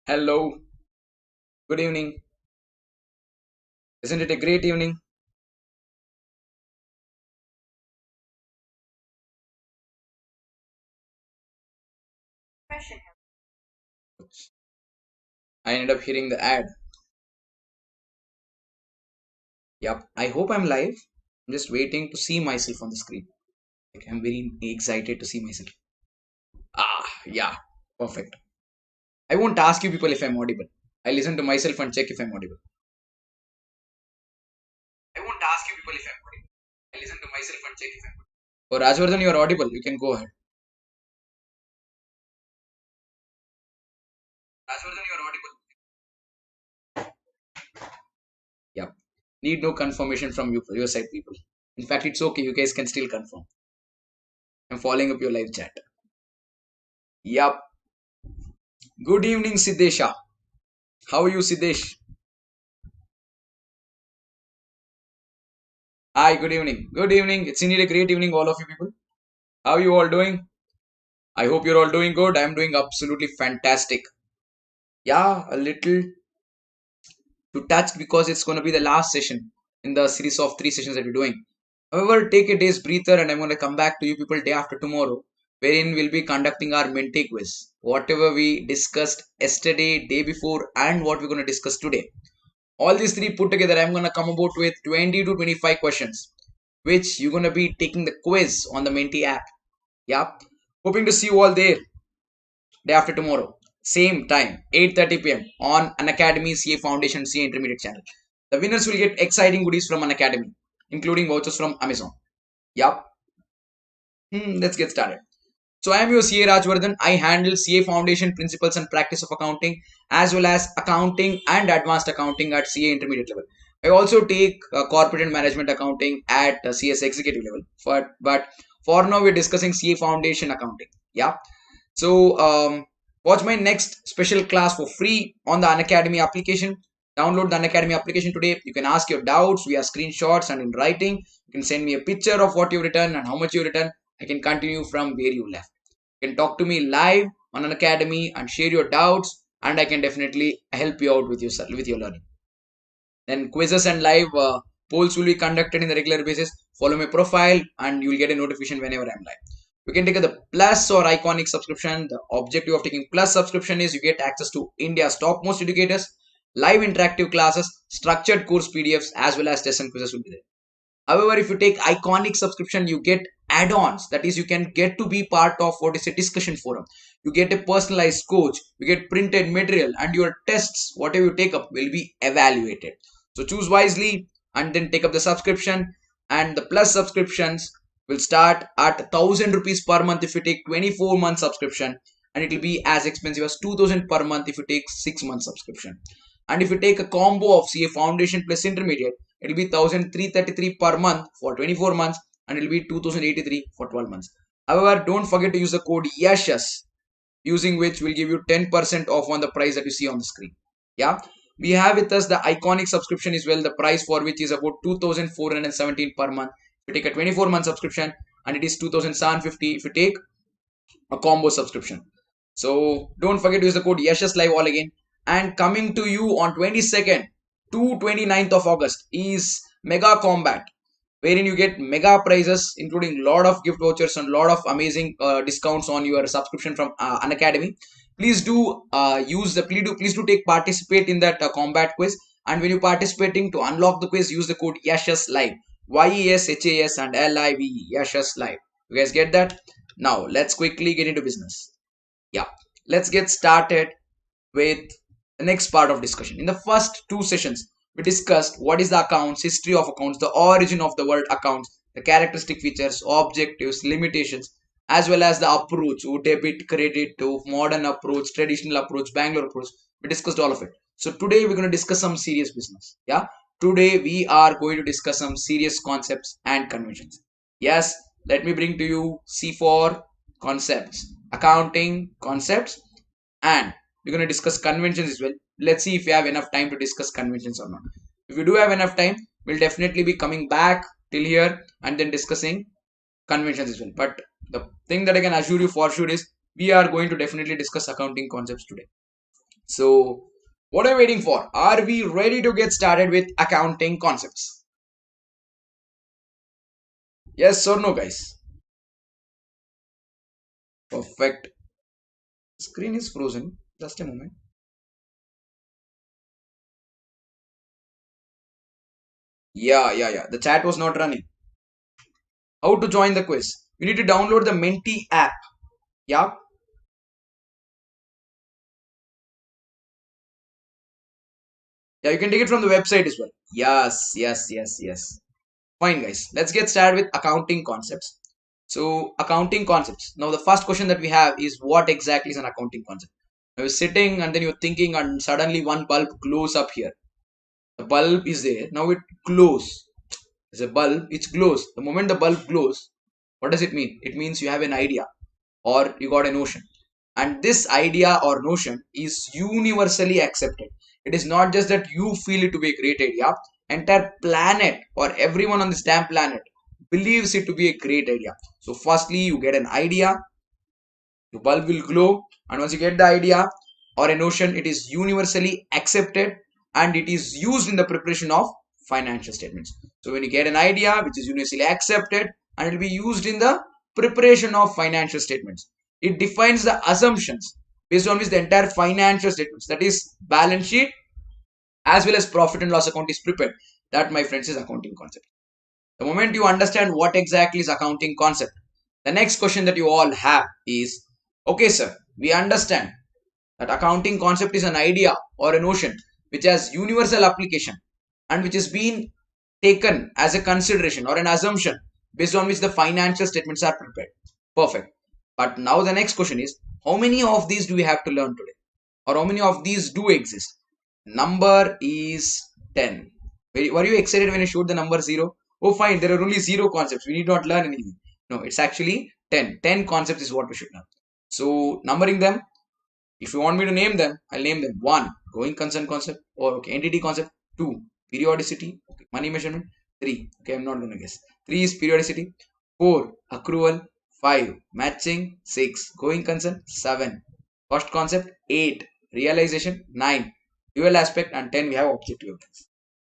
Hello, good evening. Isn't it a great evening? I ended up hearing the ad. Yep, I hope I'm live. I'm just waiting to see myself on the screen. Like, I'm very excited to see myself. Yeah, perfect. I won't ask you people if I'm audible. I listen to myself and check if I'm audible. I won't ask you people if I'm audible. I listen to myself and check if I'm audible. Oh, Rajvardhan, you are audible. You can go ahead. Rajvardhan, you are audible. Yep. Need no confirmation from you, your side, people. In fact, it's okay. You guys can still confirm. I'm following up your live chat. Yep. Good evening, Siddesha. How are you, Siddesh? Hi, good evening. Good evening. It's indeed a great evening, all of you people. How are you all doing? I hope you're all doing good. I'm doing absolutely fantastic. Yeah, a little too touched because it's going to be the last session in the series of three sessions that we're doing. However, take a day's breather and I'm going to come back to you people day after tomorrow, wherein we'll be conducting our Mente quiz. Whatever we discussed yesterday, day before, and what we're going to discuss today. All these three put together, I'm going to come about with 20 to 25 questions, which you're going to be taking the quiz on the Menti app. Yeah. Hoping to see you all there day after tomorrow. Same time, 8:30 p.m. on Unacademy CA Foundation CA Intermediate channel. The winners will get exciting goodies from Unacademy, including vouchers from Amazon. Yup. Let's get started. So I am your CA Rajavardhan. I handle CA Foundation Principles and Practice of Accounting as well as Accounting and Advanced Accounting at CA Intermediate level. I also take Corporate and Management Accounting at CS Executive level. But for now we're discussing CA Foundation Accounting. Yeah. So watch my next special class for free on the Unacademy application. Download the Unacademy application today. You can ask your doubts via screenshots and in writing. You can send me a picture of what you've written and how much you've written. I can continue from where you left. You can talk to me live on Unacademy and share your doubts, and I can definitely help you out with your learning. Then quizzes and live polls will be conducted in the regular basis. Follow my profile and you will get a notification whenever I'm live. You can take the plus or iconic subscription. The objective of taking plus subscription is you get access to India's topmost educators, live interactive classes, structured course PDFs, as well as tests and quizzes will be there. However, if you take iconic subscription, you get add-ons. That is, you can get to be part of what is a discussion forum. You get a personalized coach, you get printed material, and your tests, whatever you take up, will be evaluated. So choose wisely and then take up the subscription. And the plus subscriptions will start at 1,000 rupees per month if you take 24-month subscription, and it will be as expensive as 2,000 per month if you take 6-month subscription. And if you take a combo of CA Foundation plus Intermediate, it will be 1,333 per month for 24 months and it will be 2,083 for 12 months. However, don't forget to use the code Yeshas, using which will give you 10% off on the price that you see on the screen. Yeah, we have with us the iconic subscription as well, the price for which is about 2,417 per month. If you take a 24-month subscription, and it is 2,750 if you take a combo subscription. So don't forget to use the code Yeshas Live all again. And coming to you on 22nd to 29th of August is Mega Combat, wherein you get mega prizes including lot of gift vouchers and lot of amazing discounts on your subscription from Unacademy. Please do please do take participate in that combat quiz, and when you participating, to unlock the quiz, use the code Yeshas Live, YESHAS and LIVE, Yeshas Live. You guys get that? Now let's quickly get into business. Yeah, let's get started with the next part of discussion. In the first two sessions, we discussed what is the accounts, history of accounts, the origin of the word accounts, the characteristic features, objectives, limitations, as well as the approach, debit, credit, to modern approach, traditional approach, Bangalore approach. We discussed all of it. So today we're going to discuss some serious business. Yeah, today we are going to discuss some serious concepts and conventions. Yes, let me bring to you C4 concepts, accounting concepts, and we're going to discuss conventions as well. Let's see if we have enough time to discuss conventions or not. If we do have enough time, we'll definitely be coming back till here and then discussing conventions as well. But the thing that I can assure you for sure is we are going to definitely discuss accounting concepts today. So, what are you waiting for? Are we ready to get started with accounting concepts? Yes or no, guys? Perfect. Screen is frozen. Just a moment. Yeah. The chat was not running. How to join the quiz? You need to download the Menti app. Yeah. Yeah, you can take it from the website as well. Yes. Fine, guys. Let's get started with accounting concepts. So, accounting concepts. Now, the first question that we have is what exactly is an accounting concept? Now, you're sitting and then you're thinking, and suddenly one bulb glows up here. The bulb is there. Now it glows. There's a bulb, it glows. The moment the bulb glows, what does it mean? It means you have an idea or you got a notion. And this idea or notion is universally accepted. It is not just that you feel it to be a great idea. Entire planet or everyone on this damn planet believes it to be a great idea. So firstly, you get an idea, the bulb will glow, and once you get the idea or a notion, it is universally accepted and it is used in the preparation of financial statements. So when you get an idea which is universally accepted and it will be used in the preparation of financial statements, it defines the assumptions based on which the entire financial statements, that is balance sheet as well as profit and loss account, is prepared. That, my friends, is accounting concept. The moment you understand what exactly is accounting concept, the next question that you all have is, okay sir, we understand that accounting concept is an idea or a notion which has universal application and which is being taken as a consideration or an assumption based on which the financial statements are prepared. Perfect. But now the next question is, how many of these do we have to learn today? Or how many of these do exist? Number is 10. Were you excited when I showed the number 0? Oh fine, there are only 0 concepts. We need not learn anything. No, it's actually 10. 10 concepts is what we should learn. So numbering them, if you want me to name them, I'll name them. 1. Going concern concept, or okay, entity concept. 2. Periodicity, okay, money measurement. 3. Okay, I'm not going to guess. 3 is periodicity. 4. Accrual. 5. Matching. 6. Going concern. 7. Cost concept. 8. Realization. 9. Dual aspect. And 10 we have objective evidence.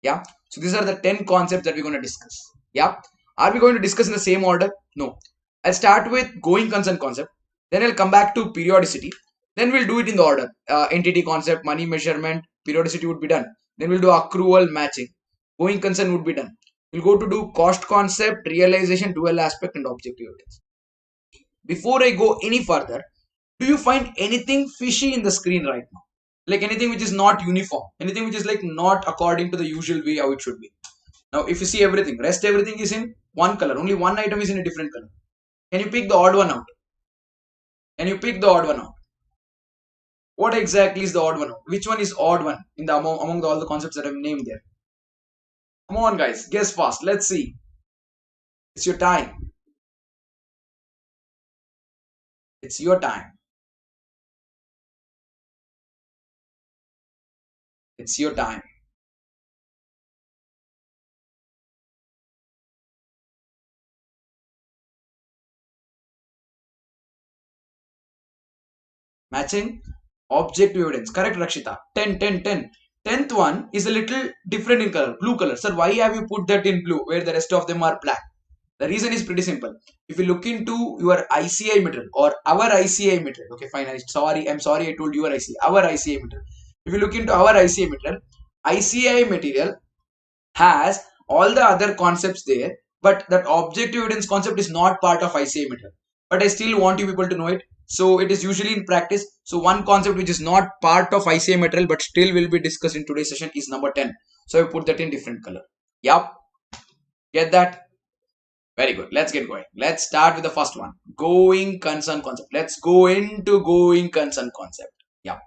Yeah. So these are the 10 concepts that we're going to discuss. Yeah. Are we going to discuss in the same order? No. I'll start with going concern concept. Then I'll come back to periodicity. Then we'll do it in the order. Entity concept, money measurement, periodicity would be done. Then we'll do accrual matching. Going concern would be done. We'll go to do cost concept, realization, dual aspect, and objective evidence. Before I go any further, do you find anything fishy in the screen right now? Like anything which is not uniform, anything which is like not according to the usual way how it should be. Now, if you see everything, rest everything is in one color. Only one item is in a different color. Can you pick the odd one out? Can you pick the odd one out? What exactly is the odd one out? Which one is odd one in the among all the concepts that I've named there? Come on, guys, guess fast. Let's see. It's your time. It's your time. It's your time. Matching objective evidence. Correct, Rakshita. 10, 10, 10. 10th one is a little different in color, blue color. Sir, why have you put that in blue where the rest of them are black? The reason is pretty simple. If you look into your ICI material or our ICI material, okay, fine. I'm sorry, I told you your ICI, our ICI material. If you look into our ICI material has all the other concepts there, but that objective evidence concept is not part of ICA material. But I still want you people to know it. So it is usually in practice. So one concept which is not part of ICA material but still will be discussed in today's session is number 10. So I put that in different color. Yep. Get that? Very good. Let's get going. Let's start with the first one. Going concern concept. Let's go into going concern concept. Yeah.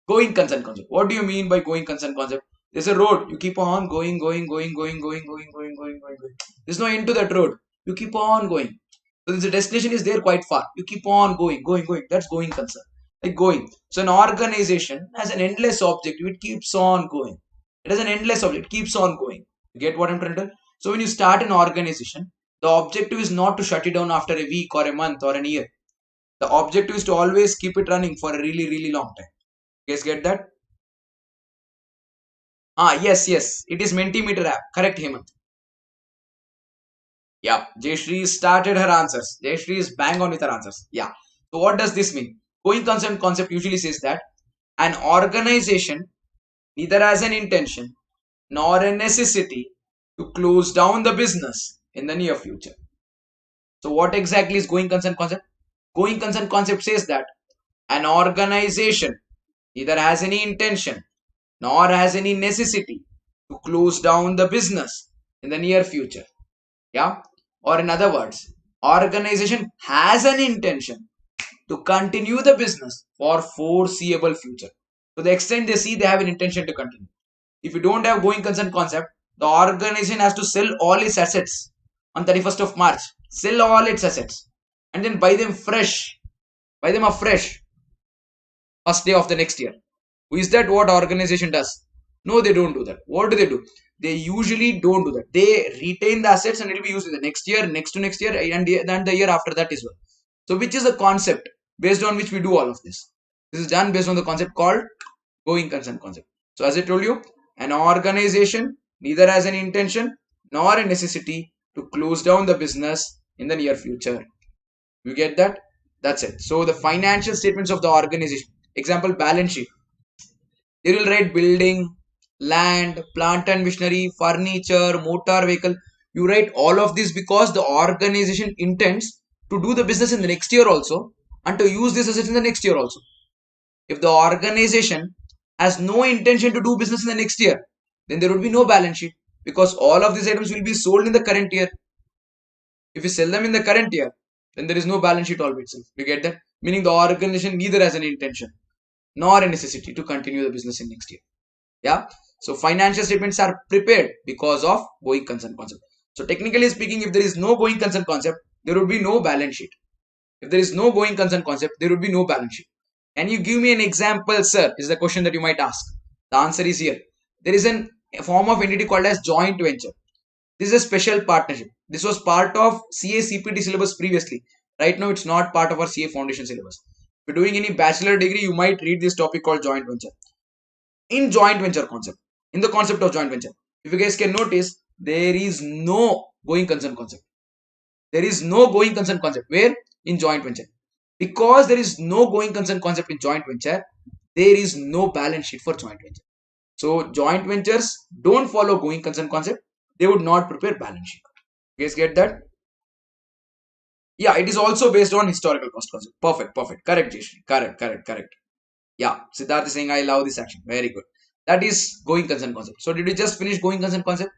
Going concern concept. What do you mean by going concern concept? There's a road. You keep on going. There's no end to that road. You keep on going. So the destination is there quite far. You keep on going. That's going concern. Like going. So an organization has an endless objective. It keeps on going. It has an endless objective. It keeps on going. You get what I'm trying to tell? So when you start an organization, the objective is not to shut it down after a week or a month or an year. The objective is to always keep it running for a really, really long time. Guys, get that? Yes. It is Mentimeter app. Correct, Hemant. Yeah. Jayashree started her answers. Jayashree is bang on with her answers. Yeah. So what does this mean? Going concern concept usually says that an organization neither has an intention nor a necessity to close down the business in the near future. So what exactly is going concern concept? Going concern concept says that an organization neither has any intention nor has any necessity to close down the business in the near future. Yeah. Or in other words, organization has an intention to continue the business for foreseeable future. To the extent they see they have an intention to continue. If you don't have going concern concept, the organization has to sell all its assets on 31st of March. Sell all its assets and then buy them fresh. Buy them afresh first day of the next year. Is that what organization does? No, they don't do that. What do? They usually don't do that. They retain the assets and it will be used in the next year, next to next year, and then the year after that as well. So, which is the concept based on which we do all of this? This is done based on the concept called going concern concept. So, as I told you, an organization neither has an intention nor a necessity to close down the business in the near future. You get that? That's it. So, the financial statements of the organization, example, balance sheet. They will write building, land, plant and machinery, furniture, motor vehicle. You write all of this because the organization intends to do the business in the next year also and to use this assets in the next year also. If the organization has no intention to do business in the next year, then there would be no balance sheet because all of these items will be sold in the current year. If you sell them in the current year, then there is no balance sheet all by itself. You get that? Meaning the organization neither has an intention nor a necessity to continue the business in next year. Yeah. So financial statements are prepared because of going concern concept. So technically speaking, if there is no going concern concept, there would be no balance sheet. If there is no going concern concept, there would be no balance sheet. Can you give me an example, sir? Is the question that you might ask. The answer is here. There is a form of entity called as joint venture. This is a special partnership. This was part of CA CPT syllabus previously. Right now, it's not part of our CA foundation syllabus. If you're doing any bachelor degree, you might read this topic called joint venture. In joint venture concept, in the concept of joint venture, if you guys can notice, there is no going concern concept. There is no going concern concept. Where? In joint venture. Because there is no going concern concept in joint venture, there is no balance sheet for joint venture. So joint ventures don't follow going concern concept. They would not prepare balance sheet. You guys get that? Yeah, it is also based on historical cost concept. Perfect. Correct, Jayshree. Correct. Yeah, Siddharth is saying I love this action. Very good. That is going concern concept. So did we just finish going concern concept?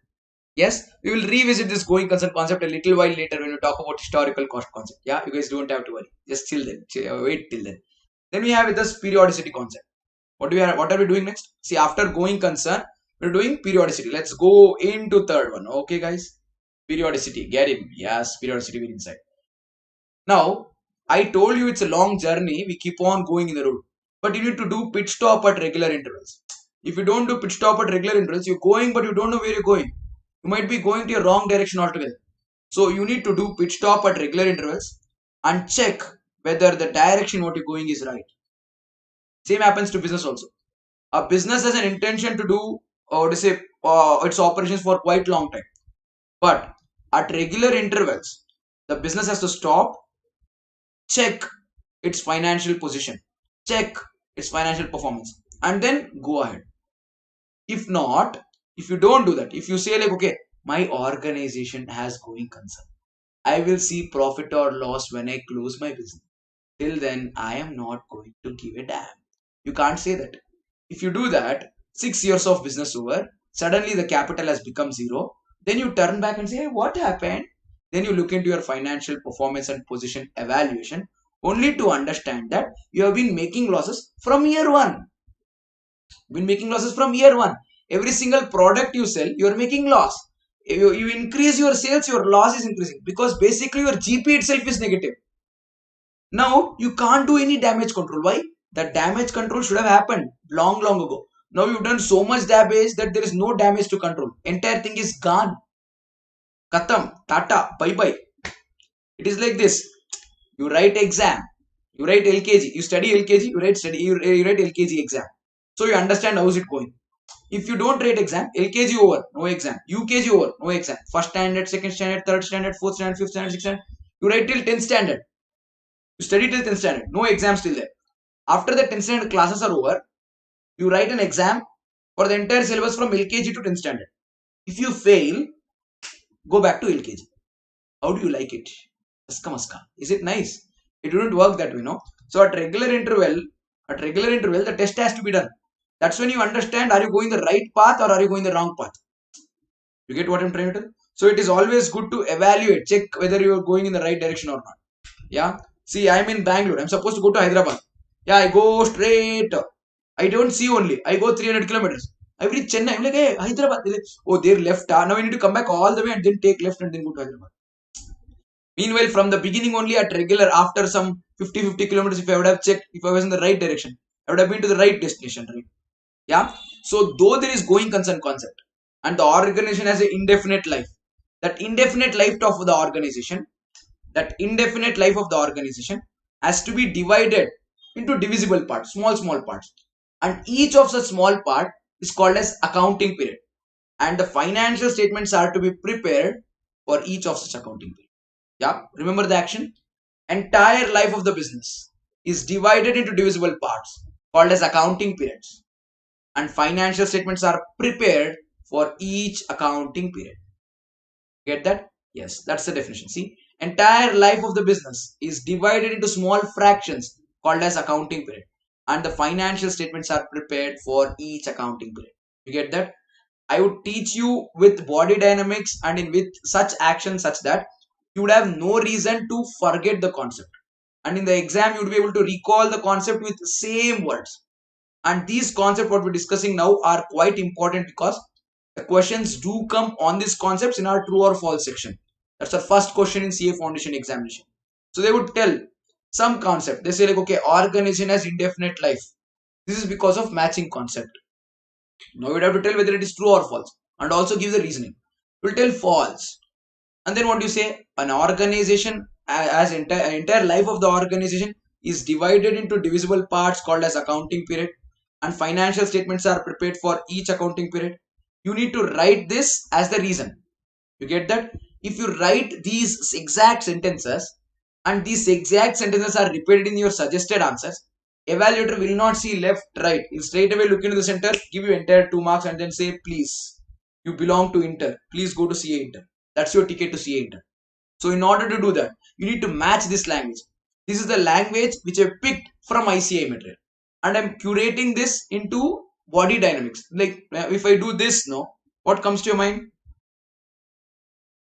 Yes, we will revisit this going concern concept a little while later when we talk about historical cost concept. Yeah, you guys don't have to worry. Just chill then. Wait till then. Then we have with us periodicity concept. What are we doing next? See, after going concern, we're doing periodicity. Let's go into third one. Okay, guys. Periodicity. Get him. Yes, periodicity will inside. Now, I told you it's a long journey. We keep on going in the road. But you need to do pit stop at regular intervals. If you don't do pit stop at regular intervals, you're going but you don't know where you're going. You might be going to a wrong direction altogether. So you need to do pit stop at regular intervals and check whether the direction what you're going is right. Same happens to business also. A business has an intention to do or to say its operations for quite long time. But at regular intervals, the business has to stop, check its financial position, check its financial performance, and then go ahead. If not, if you don't do that, if you say like, okay, my organization has going concern, I will see profit or loss when I close my business. Till then, I am not going to give a damn. You can't say that. If you do that, 6 years of business over, suddenly the capital has become zero. Then you turn back and say, hey, what happened? Then you look into your financial performance and position evaluation only to understand that you have been making losses from year one. Been making losses from year one. Every single product you sell, you are making loss. You increase your sales, your loss is increasing because basically your GP itself is negative. Now you can't do any damage control. Why? The damage control should have happened long ago. Now you've done so much damage that there is no damage to control. Entire thing is gone. Katam, tata, bye. It is like this. You write exam. You write LKG. You study LKG. You write LKG exam. So you understand how is it going. If you don't rate exam, LKG over, no exam. UKG over, no exam. First standard, second standard, third standard, fourth standard, fifth standard, sixth standard. You write till 10th standard. You study till 10th standard. No exam still there. After the 10th standard classes are over, you write an exam for the entire syllabus from LKG to 10th standard. If you fail, go back to LKG. How do you like it? Aska maska. Is it nice? It wouldn't work that way, no? So at regular interval, the test has to be done. That's when you understand, are you going the right path or are you going the wrong path? You get what I'm trying to tell? So it is always good to evaluate, check whether you are going in the right direction or not. Yeah. See, I'm in Bangalore. I'm supposed to go to Hyderabad. Yeah, I go straight. I don't see only. I go 300 kilometers. I reach Chennai. I'm like, hey, Hyderabad. They're like, oh, they're left. Now I need to come back all the way and then take left and then go to Hyderabad. Meanwhile, from the beginning only at regular, after some 50 kilometers, if I would have checked, if I was in the right direction, I would have been to the right destination, right? Yeah. So, though there is going concern concept and the organization has an indefinite life, that indefinite life of the organization, has to be divided into divisible parts, small parts. And each of such small part is called as accounting period. And the financial statements are to be prepared for each of such accounting period. Yeah, remember the action? Entire life of the business is divided into divisible parts called as accounting periods, and financial statements are prepared for each accounting period. Get that? Yes, that's the definition. See, entire life of the business is divided into small fractions called as accounting period, and the financial statements are prepared for each accounting period. You get that? I would teach you with body dynamics and with such actions such that you would have no reason to forget the concept. And in the exam, you would be able to recall the concept with same words. And these concepts what we're discussing now are quite important because the questions do come on these concepts in our true or false section. That's the first question in CA Foundation examination. So they would tell some concept. They say like, okay, organization has indefinite life. This is because of matching concept. Now you would have to tell whether it is true or false and also give the reasoning. You will tell false. And then what do you say? An organization as entire life of the organization is divided into divisible parts called as accounting period, and financial statements are prepared for each accounting period. You need to write this as the reason. You get that? If you write these exact sentences and these exact sentences are repeated in your suggested answers, evaluator will not see left, right. He'll straight away look into the center, give you entire 2 marks and then say, please, you belong to Inter. Please go to CA Inter. That's your ticket to CA Inter. So in order to do that, you need to match this language. This is the language which I picked from ICI material. And I'm curating this into body dynamics. Like if I do this, no, what comes to your mind?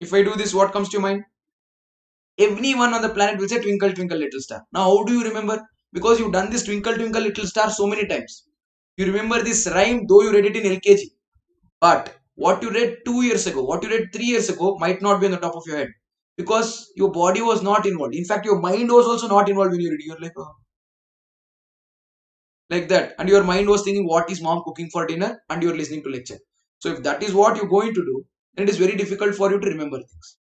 If I do this, what comes to your mind? Everyone on the planet will say twinkle, twinkle, little star. Now, how do you remember? Because you've done this twinkle, twinkle, little star so many times. You remember this rhyme, though you read it in LKG. But what you read 2 years ago, what you read 3 years ago might not be on the top of your head. Because your body was not involved. In fact, your mind was also not involved when you read. You're like, oh. Like that. And your mind was thinking, what is mom cooking for dinner? And you're listening to lecture. So if that is what you're going to do, then it is very difficult for you to remember things.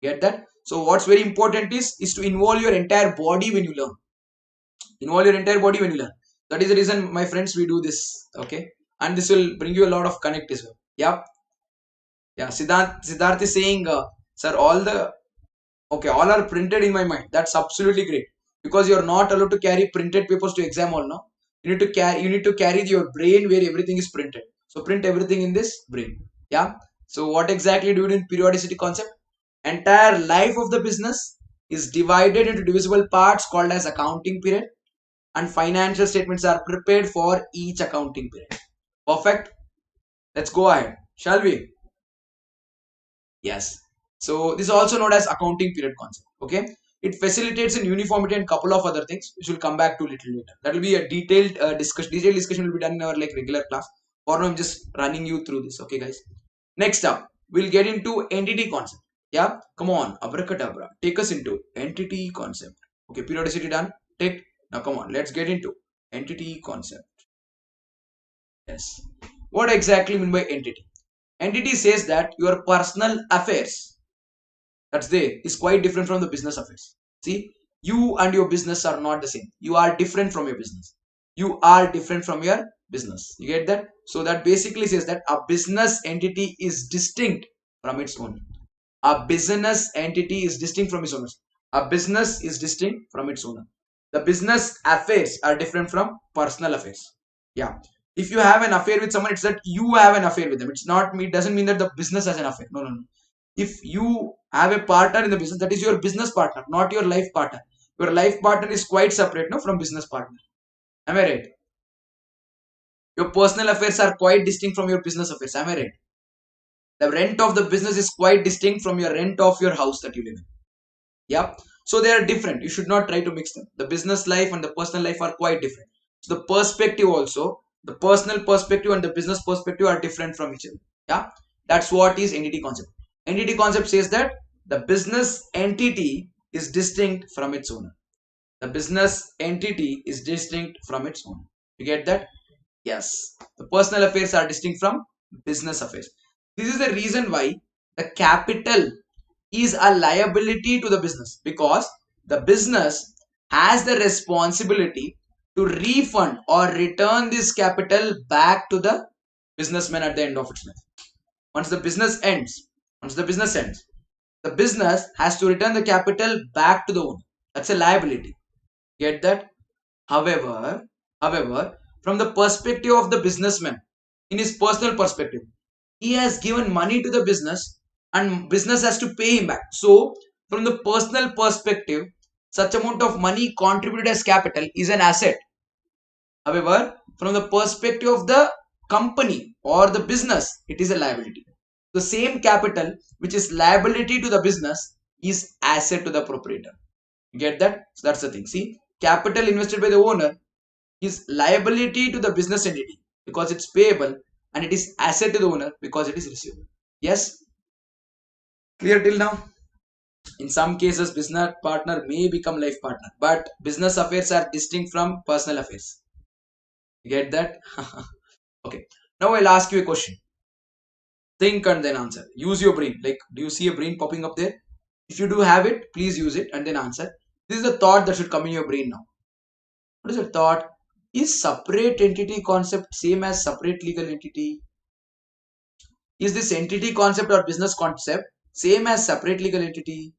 Get that? So what's very important is to involve your entire body when you learn. Involve your entire body when you learn. That is the reason, my friends, we do this. Okay. And this will bring you a lot of connect as well. Yeah. Yeah. Siddharth is saying, sir, all are printed in my mind. That's absolutely great. Because you're not allowed to carry printed papers to exam hall now. You need to carry your brain where everything is printed. So print everything in this brain. Yeah. So what exactly do you do in periodicity concept? Entire life of the business is divided into divisible parts called as accounting period, and financial statements are prepared for each accounting period. Perfect. Let's go ahead. Shall we? Yes. So this is also known as accounting period concept. Okay. It facilitates in uniformity and couple of other things which we'll come back to little later. That will be a detailed discussion. Detailed discussion will be done in our like regular class. For now, I'm just running you through this. Okay, guys. Next up, we'll get into entity concept. Yeah, come on, abracadabra. Take us into entity concept. Okay, periodicity done. Take. Now come on, let's get into entity concept. Yes. What exactly mean by entity? Entity says that your personal affairs, that's there, is quite different from the business affairs. See, you and your business are not the same. You are different from your business. You are different from your business. You get that? So that basically says that a business entity is distinct from its owner. A business entity is distinct from its owners. A business is distinct from its owner. The business affairs are different from personal affairs. Yeah. If you have an affair with someone, it's that you have an affair with them. It's not me. It doesn't mean that the business has an affair. No, no, no. If you have a partner in the business, that is your business partner, not your life partner. Your life partner is quite separate, no, from business partner. Am I right? Your personal affairs are quite distinct from your business affairs. Am I right? The rent of the business is quite distinct from your rent of your house that you live in. Yep. So they are different. You should not try to mix them. The business life and the personal life are quite different. So the perspective also, the personal perspective and the business perspective are different from each other. Yeah. That's what is entity concept. Entity concept says that the business entity is distinct from its owner. The business entity is distinct from its owner. You get that? Yes. The personal affairs are distinct from business affairs. This is the reason why the capital is a liability to the business, because the business has the responsibility to refund or return this capital back to the businessman at the end of its life. Once the business ends, the business has to return the capital back to the owner. That's a liability. Get that? However, from the perspective of the businessman, in his personal perspective, he has given money to the business and business has to pay him back. So, from the personal perspective, such amount of money contributed as capital is an asset. However, from the perspective of the company or the business, it is a liability. The same capital which is liability to the business is asset to the proprietor. You get that? So that's the thing. See, capital invested by the owner is liability to the business entity because it's payable, and it is asset to the owner because it is receivable. Yes? Clear till now? In some cases, business partner may become life partner, but business affairs are distinct from personal affairs. You get that? Okay. Now I'll ask you a question. Think and then answer. Use your brain. Like, do you see a brain popping up there? If you do have it, please use it and then answer. This is the thought that should come in your brain now. What is the thought? Is separate entity concept same as separate legal entity? Is this entity concept or business concept same as separate legal entity?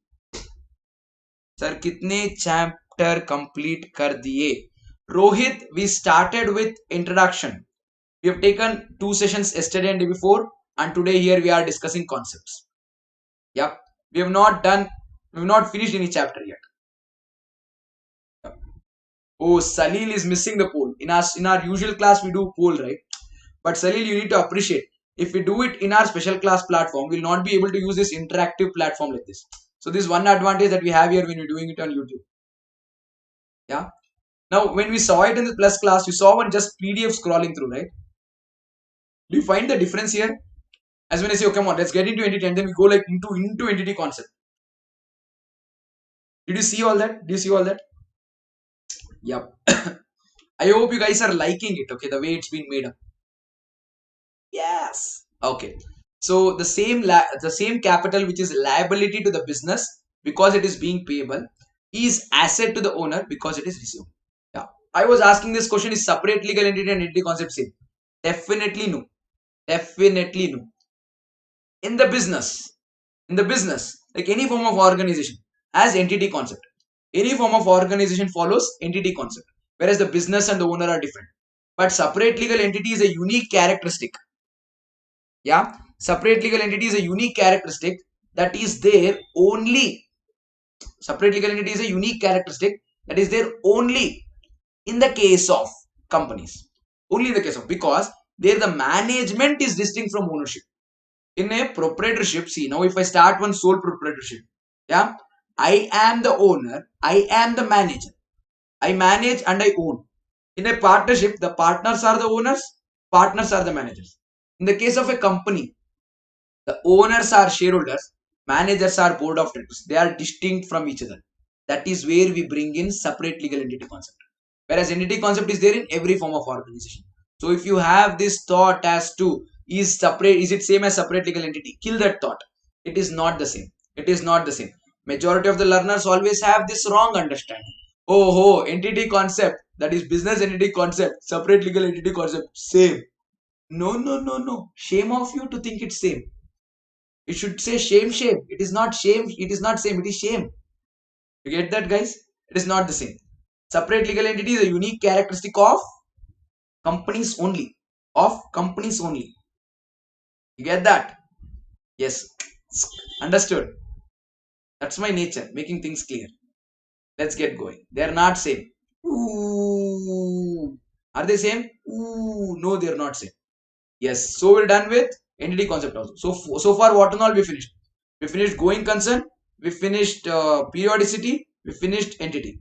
Sir, कितने chapter complete कर दिए? Rohit, we started with introduction. We have taken 2 sessions yesterday and day before, and today here we are discussing concepts. Yep. We have not finished any chapter yet. Yep. Oh, Salil is missing the poll. In our usual class we do poll, right? But Salil, you need to appreciate. If we do it in our special class platform, we will not be able to use this interactive platform like this. So this is one advantage that we have here when we're doing it on YouTube. Yeah. Now, when we saw it in the plus class, you saw one just PDF scrolling through, right? Do you find the difference here? As when I say, oh, come on, let's get into entity, and then we go like into entity concept. Did you see all that? Do you see all that? Yep. I hope you guys are liking it, okay, the way it's been made up. Yes. Okay. So the same capital which is liability to the business because it is being payable is asset to the owner because it is receivable. Yeah. I was asking this question, is separate legal entity and entity concept same? Definitely no. Definitely no. In the business, like any form of organization has entity concept. Any form of organization follows entity concept, whereas the business and the owner are different. But separate legal entity is a unique characteristic. Yeah, separate legal entity is a unique characteristic that is there only. Separate legal entity is a unique characteristic that is there only in the case of companies. Only in the case of, because there the management is distinct from ownership. In a proprietorship, see, now if I start one sole proprietorship, yeah, I am the owner, I am the manager, I manage and I own. In a partnership, the partners are the owners, partners are the managers. In the case of a company, the owners are shareholders, managers are board of directors. They are distinct from each other. That is where we bring in separate legal entity concept. Whereas entity concept is there in every form of organization. So if you have this thought as to is it same as separate legal entity, kill that thought. It is not the same. It is not the same. Majority of the learners always have this wrong understanding. Oh, entity concept that is business entity concept, separate legal entity concept, same. No, no, no, no. Shame of you to think it's same. You should say shame, shame. It is not shame. It is not same. It is shame. You get that, guys? It is not the same. Separate legal entity is a unique characteristic of companies only. Of companies only. You get that? Yes. Understood. That's my nature, making things clear. Let's get going. They are not same. Ooh. Are they same? Ooh. No, they are not same. Yes. So we're done with entity concept also. So far, what and all we finished? We finished going concern. We finished periodicity. We finished entity.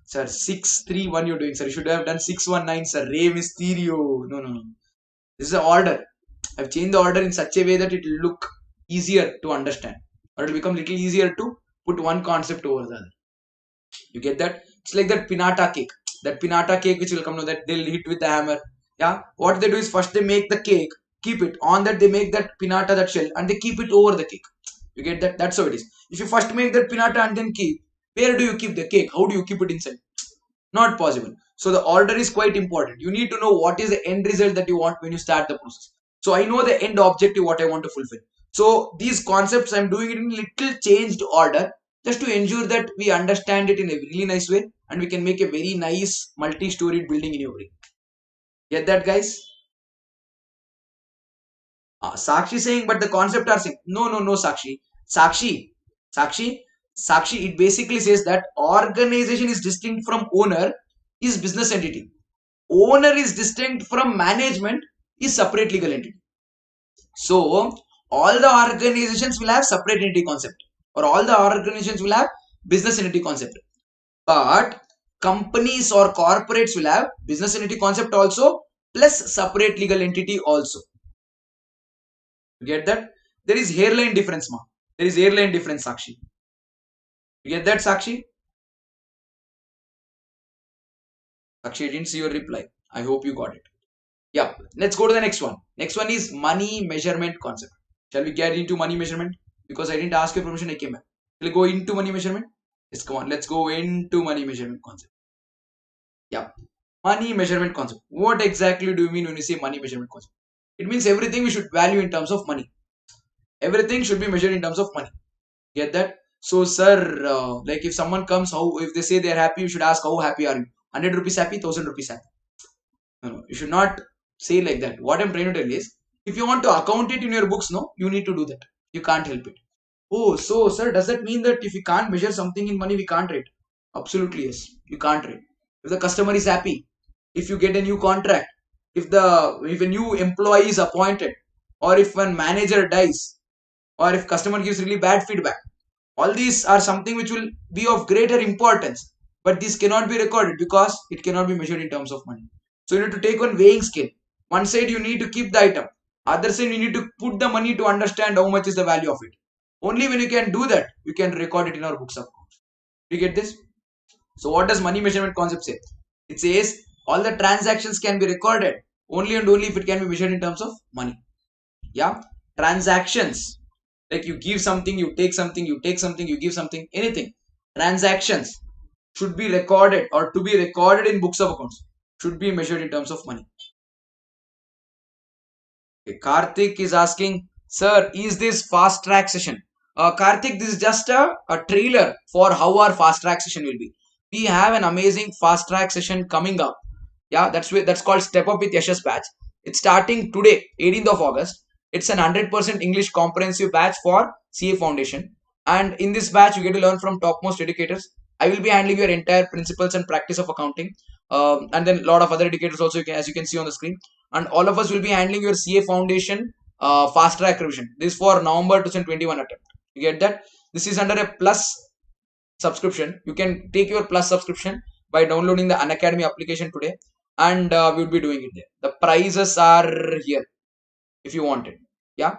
Sir, 631 you're doing, sir. You should have done 619, sir. Re Mysterio. No, no, no. This is the order. I've changed the order in such a way that it will look easier to understand. Or it will become little easier to put one concept over the other. You get that? It's like that pinata cake. That pinata cake which will come now that they'll hit with the hammer. Yeah. What they do is first they make the cake, keep it. On that they make that pinata, that shell, and they keep it over the cake. You get that? That's how it is. If you first make that pinata and then keep, where do you keep the cake? How do you keep it inside? Not possible. So the order is quite important. You need to know what is the end result that you want when you start the process. So I know the end objective, what I want to fulfill. So these concepts, I'm doing it in little changed order just to ensure that we understand it in a really nice way and we can make a very nice multi-storied building in your brain. Get that, guys? Sakshi saying, but the concept are same. No, no, no, Sakshi. Sakshi, Sakshi, Sakshi, it basically says that organization is distinct from owner is business entity. Owner is distinct from management is separate legal entity. So all the organizations will have separate entity concept or all the organizations will have business entity concept. But companies or corporates will have business entity concept also plus separate legal entity also. You get that? There is hairline difference, ma. There is hairline difference, Sakshi. You get that, Sakshi? Sakshi, I didn't see your reply. I hope you got it. Yeah, let's go to the next one. Next one is money measurement concept. Shall we get into money measurement? Because I didn't ask your permission, I came back. Shall we go into money measurement? Yes, come on. Let's go into money measurement concept. Yeah, money measurement concept. What exactly do you mean when you say money measurement concept? It means everything we should value in terms of money. Everything should be measured in terms of money. Get that? So, sir, like if someone comes, how if they say they are happy, you should ask how happy are you? 100 rupees happy, 1000 rupees happy. No, you should not say like that. What I'm trying to tell is, if you want to account it in your books, no, you need to do that. You can't help it. Oh, so sir, does that mean that if we can't measure something in money, we can't rate? Absolutely yes. You can't rate. If the customer is happy, if you get a new contract, if a new employee is appointed, or if one manager dies, or if customer gives really bad feedback, all these are something which will be of greater importance. But this cannot be recorded because it cannot be measured in terms of money. So you need to take one weighing scale. One side you need to keep the item. Other side you need to put the money to understand how much is the value of it. Only when you can do that, you can record it in our books of accounts. Do you get this? So what does money measurement concept say? It says all the transactions can be recorded only and only if it can be measured in terms of money. Yeah, transactions. Like you give something, you take something, you take something, you give something, anything. Transactions should be recorded or to be recorded in books of accounts should be measured in terms of money. Okay, Karthik is asking, sir, is this fast track session? Karthik, this is just a trailer for how our fast track session will be. We have an amazing fast track session coming up. Yeah, that's called Step Up with Yeshas batch. It's starting today, 18th of August. It's an 100% English comprehensive batch for CA Foundation. And in this batch, you get to learn from topmost educators. I will be handling your entire principles and practice of accounting. And then a lot of other educators also, as you can see on the screen. And all of us will be handling your CA Foundation fast track revision. This is for November 2021 attempt. You get that? This is under a plus subscription. You can take your plus subscription by downloading the Unacademy application today, and we'll be doing it there. The prices are here if you want it. Yeah.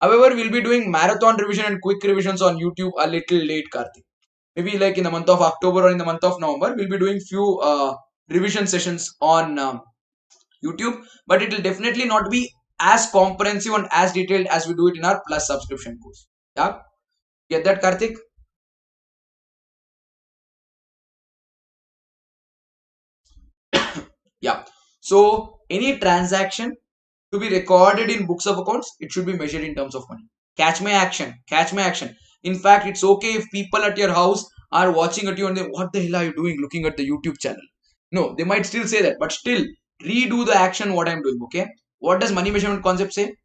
However, we'll be doing marathon revision and quick revisions on YouTube a little late, Karthik. Maybe like in the month of October or in the month of November, we'll be doing few revision sessions on YouTube, but it will definitely not be as comprehensive and as detailed as we do it in our plus subscription course. Yeah. Get that, Karthik? So any transaction to be recorded in books of accounts, it should be measured in terms of money. Catch my action. Catch my action. In fact, it's okay if people at your house are watching at you and they, what the hell are you doing looking at the YouTube channel? No, they might still say that, but still redo the action what I'm doing. Okay. What does money measurement concept say?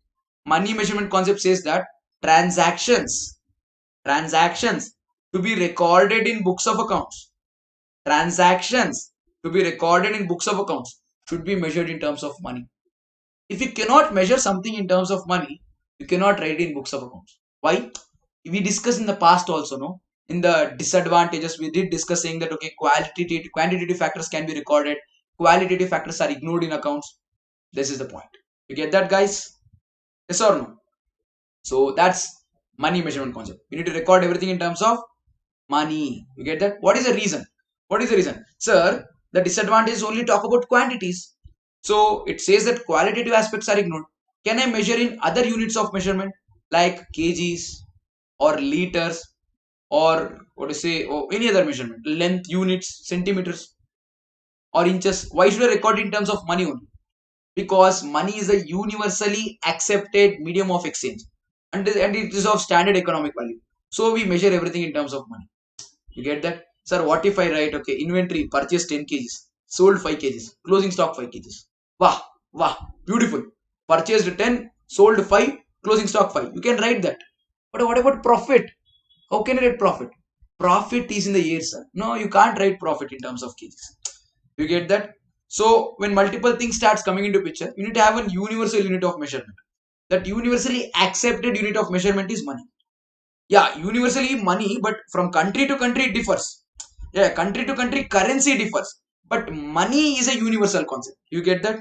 Money measurement concept says that transactions to be recorded in books of accounts. Transactions to be recorded in books of accounts should be measured in terms of money. If you cannot measure something in terms of money, you cannot write it in books of accounts. Why? We discussed in the past also, no? In the disadvantages, we did discuss saying that okay, quantitative factors can be recorded, qualitative factors are ignored in accounts. This is the point. You get that, guys? Yes or no? So that's money measurement concept. You need to record everything in terms of money. You get that? What is the reason? What is the reason? Sir, the disadvantages only talk about quantities. So it says that qualitative aspects are ignored. Can I measure in other units of measurement like kgs or liters or what to say or any other measurement, length, units, centimeters or inches? Why should I record in terms of money only? Because money is a universally accepted medium of exchange and it is of standard economic value. So we measure everything in terms of money. You get that? Sir, what if I write, okay, inventory, purchased 10 kgs, sold 5 kgs, closing stock 5 kgs. Wow, wow, beautiful. Purchased 10, sold 5, closing stock 5. You can write that. But what about profit? How can you write profit? Profit is in the year, sir. No, you can't write profit in terms of kgs. You get that? So when multiple things starts coming into picture, you need to have a universal unit of measurement. That universally accepted unit of measurement is money. Yeah, universally money, but from country to country it differs. Yeah, country to country currency differs. But money is a universal concept. You get that?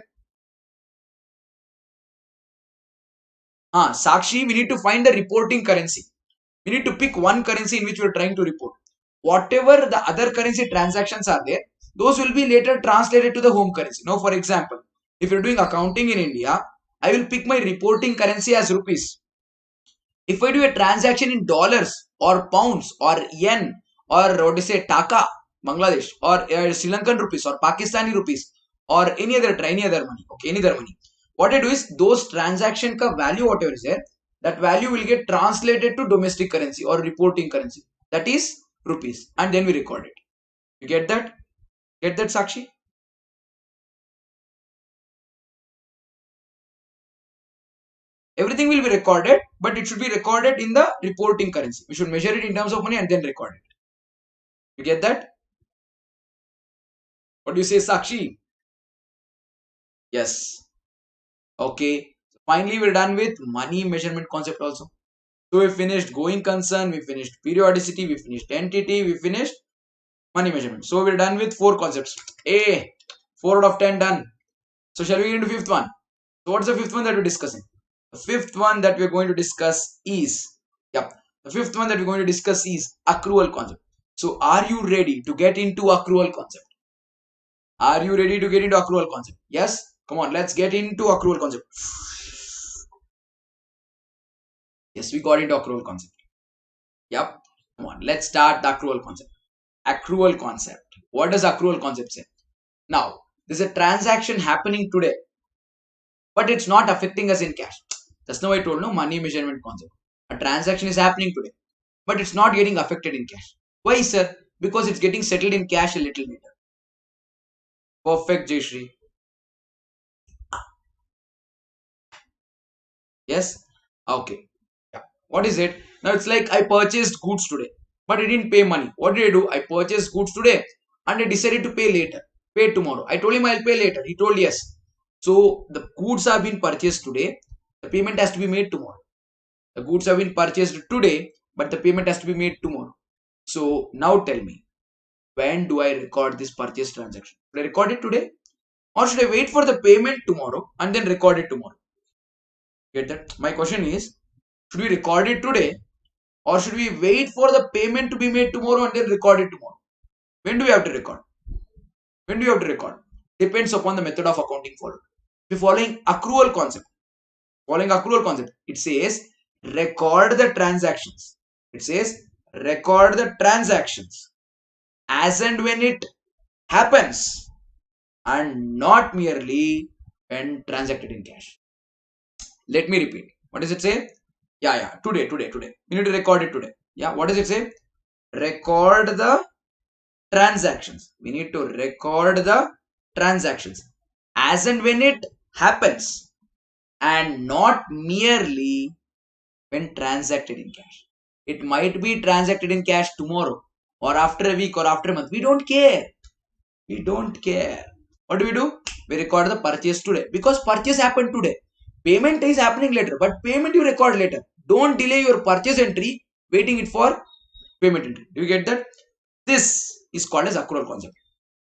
Sakshi, we need to find the reporting currency. We need to pick one currency in which we are trying to report. Whatever the other currency transactions are there, those will be later translated to the home currency. Now, for example, if you're doing accounting in India, I will pick my reporting currency as rupees. If I do a transaction in dollars or pounds or yen or what to say taka, Bangladesh or Sri Lankan rupees or Pakistani rupees or any other money, okay, any other money. What I do is those transaction ka value whatever is there, that value will get translated to domestic currency or reporting currency. That is rupees, and then we record it. You get that? Get that, Sakshi? Everything will be recorded, but it should be recorded in the reporting currency. We should measure it in terms of money and then record it. You get that? What do you say, Sakshi? Yes. Okay. Finally, we're done with money measurement concept also. So we finished going concern, we finished periodicity, we finished entity, we finished money measurement. So we're done with 4 concepts. 4 out of 10 done. So shall we get into 5th one? So what's the 5th one that we're discussing? The 5th one that we're going to discuss is, the 5th one that we're going to discuss is accrual concept. So are you ready to get into accrual concept? Are you ready to get into accrual concept? Yes? Come on, let's get into accrual concept. Yes, we got into accrual concept. Yep. Come on, let's start the accrual concept. Accrual concept. What does accrual concept say? Now, there's a transaction happening today, but it's not affecting us in cash. That's now I told no money measurement concept. A transaction is happening today, but it's not getting affected in cash. Why, sir? Because it's getting settled in cash a little later. Perfect, Jayshri. Yes? Okay. Yeah. What is it? Now it's like I purchased goods today, but I didn't pay money. What did I do? I purchased goods today and I decided to pay later. Pay tomorrow. I told him I'll pay later. He told yes. So the goods have been purchased today. The payment has to be made tomorrow. The goods have been purchased today, but the payment has to be made tomorrow. So now tell me, when do I record this purchase transaction? Should I record it today? Or should I wait for the payment tomorrow and then record it tomorrow? Get that? My question is, should we record it today or should we wait for the payment to be made tomorrow and then record it tomorrow? When do we have to record? When do you have to record? Depends upon the method of accounting followed. If you're following accrual concept, it says record the transactions. It says record the transactions as and when it happens. and not merely when transacted in cash. Let me repeat. What does it say? Yeah. Today. We need to record it today. Yeah. What does it say? Record the transactions. We need to record the transactions as and when it happens, and not merely when transacted in cash. It might be transacted in cash tomorrow or after a week or after a month. We don't care. We don't care. What do? We record the purchase today because purchase happened today. Payment is happening later, but payment you record later. Don't delay your purchase entry waiting it for payment entry. Do you get that? This is called as accrual concept.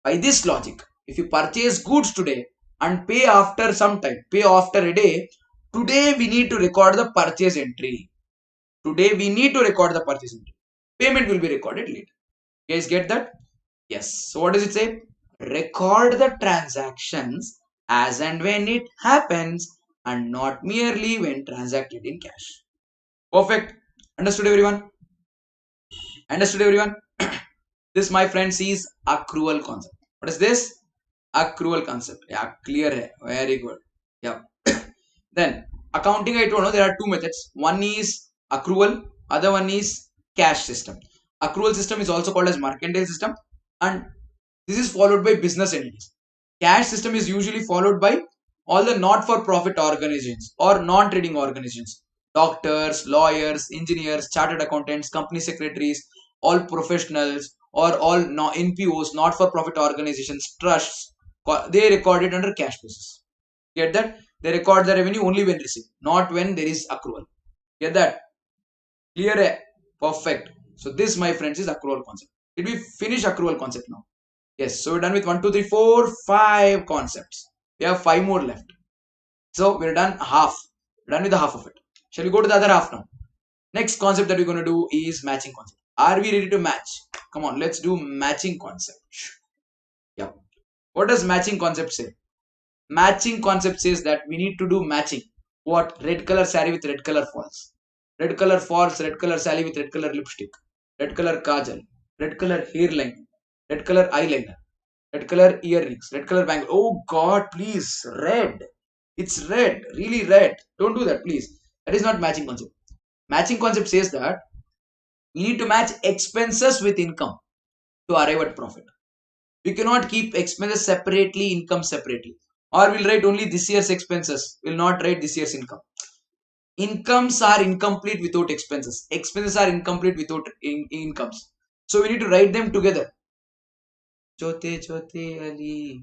By this logic, if you purchase goods today and pay after some time, pay after a day, today we need to record the purchase entry. Today we need to record the purchase entry. Payment will be recorded later. You guys get that? Yes. So what does it say? Record the transactions as and when it happens and not merely when transacted in cash. Perfect. Understood everyone? Understood everyone? This my friends is accrual concept. What is this? Accrual concept. Yeah, clear hai. Very good. Yeah. Then accounting I told you there are two methods. One is accrual, other one is cash system. Accrual system is also called as mercantile system, and this is followed by business entities. Cash system is usually followed by all the not-for-profit organizations or non-trading organizations. Doctors, lawyers, engineers, chartered accountants, company secretaries, all professionals or all NPOs, not-for-profit organizations, trusts, they record it under cash basis. Get that? They record the revenue only when received, not when there is accrual. Get that? Clear? Perfect. So this, my friends, is accrual concept. Did we finish accrual concept now? Yes. So we're done with 1, 2, 3, 4, 5 concepts. We have 5 more left. So we're done half. We're done with the half of it. Shall we go to the other half now? Next concept that we're going to do is matching concept. Are we ready to match? Come on, let's do matching concept. Yeah. What does matching concept say? Matching concept says that we need to do matching. What? Red color saree with red color falls. Red color falls, red color saree with red color lipstick. Red color kajal. Red color hairline. Red color eyeliner. Red color earrings. Red color bangle. Oh God, please. Red. It's red. Really red. Don't do that, please. That is not matching concept. Matching concept says that we need to match expenses with income to arrive at profit. We cannot keep expenses separately, income separately. Or we'll write only this year's expenses. We'll not write this year's income. Incomes are incomplete without expenses. Expenses are incomplete without incomes. So we need to write them together. Chote chote Ali.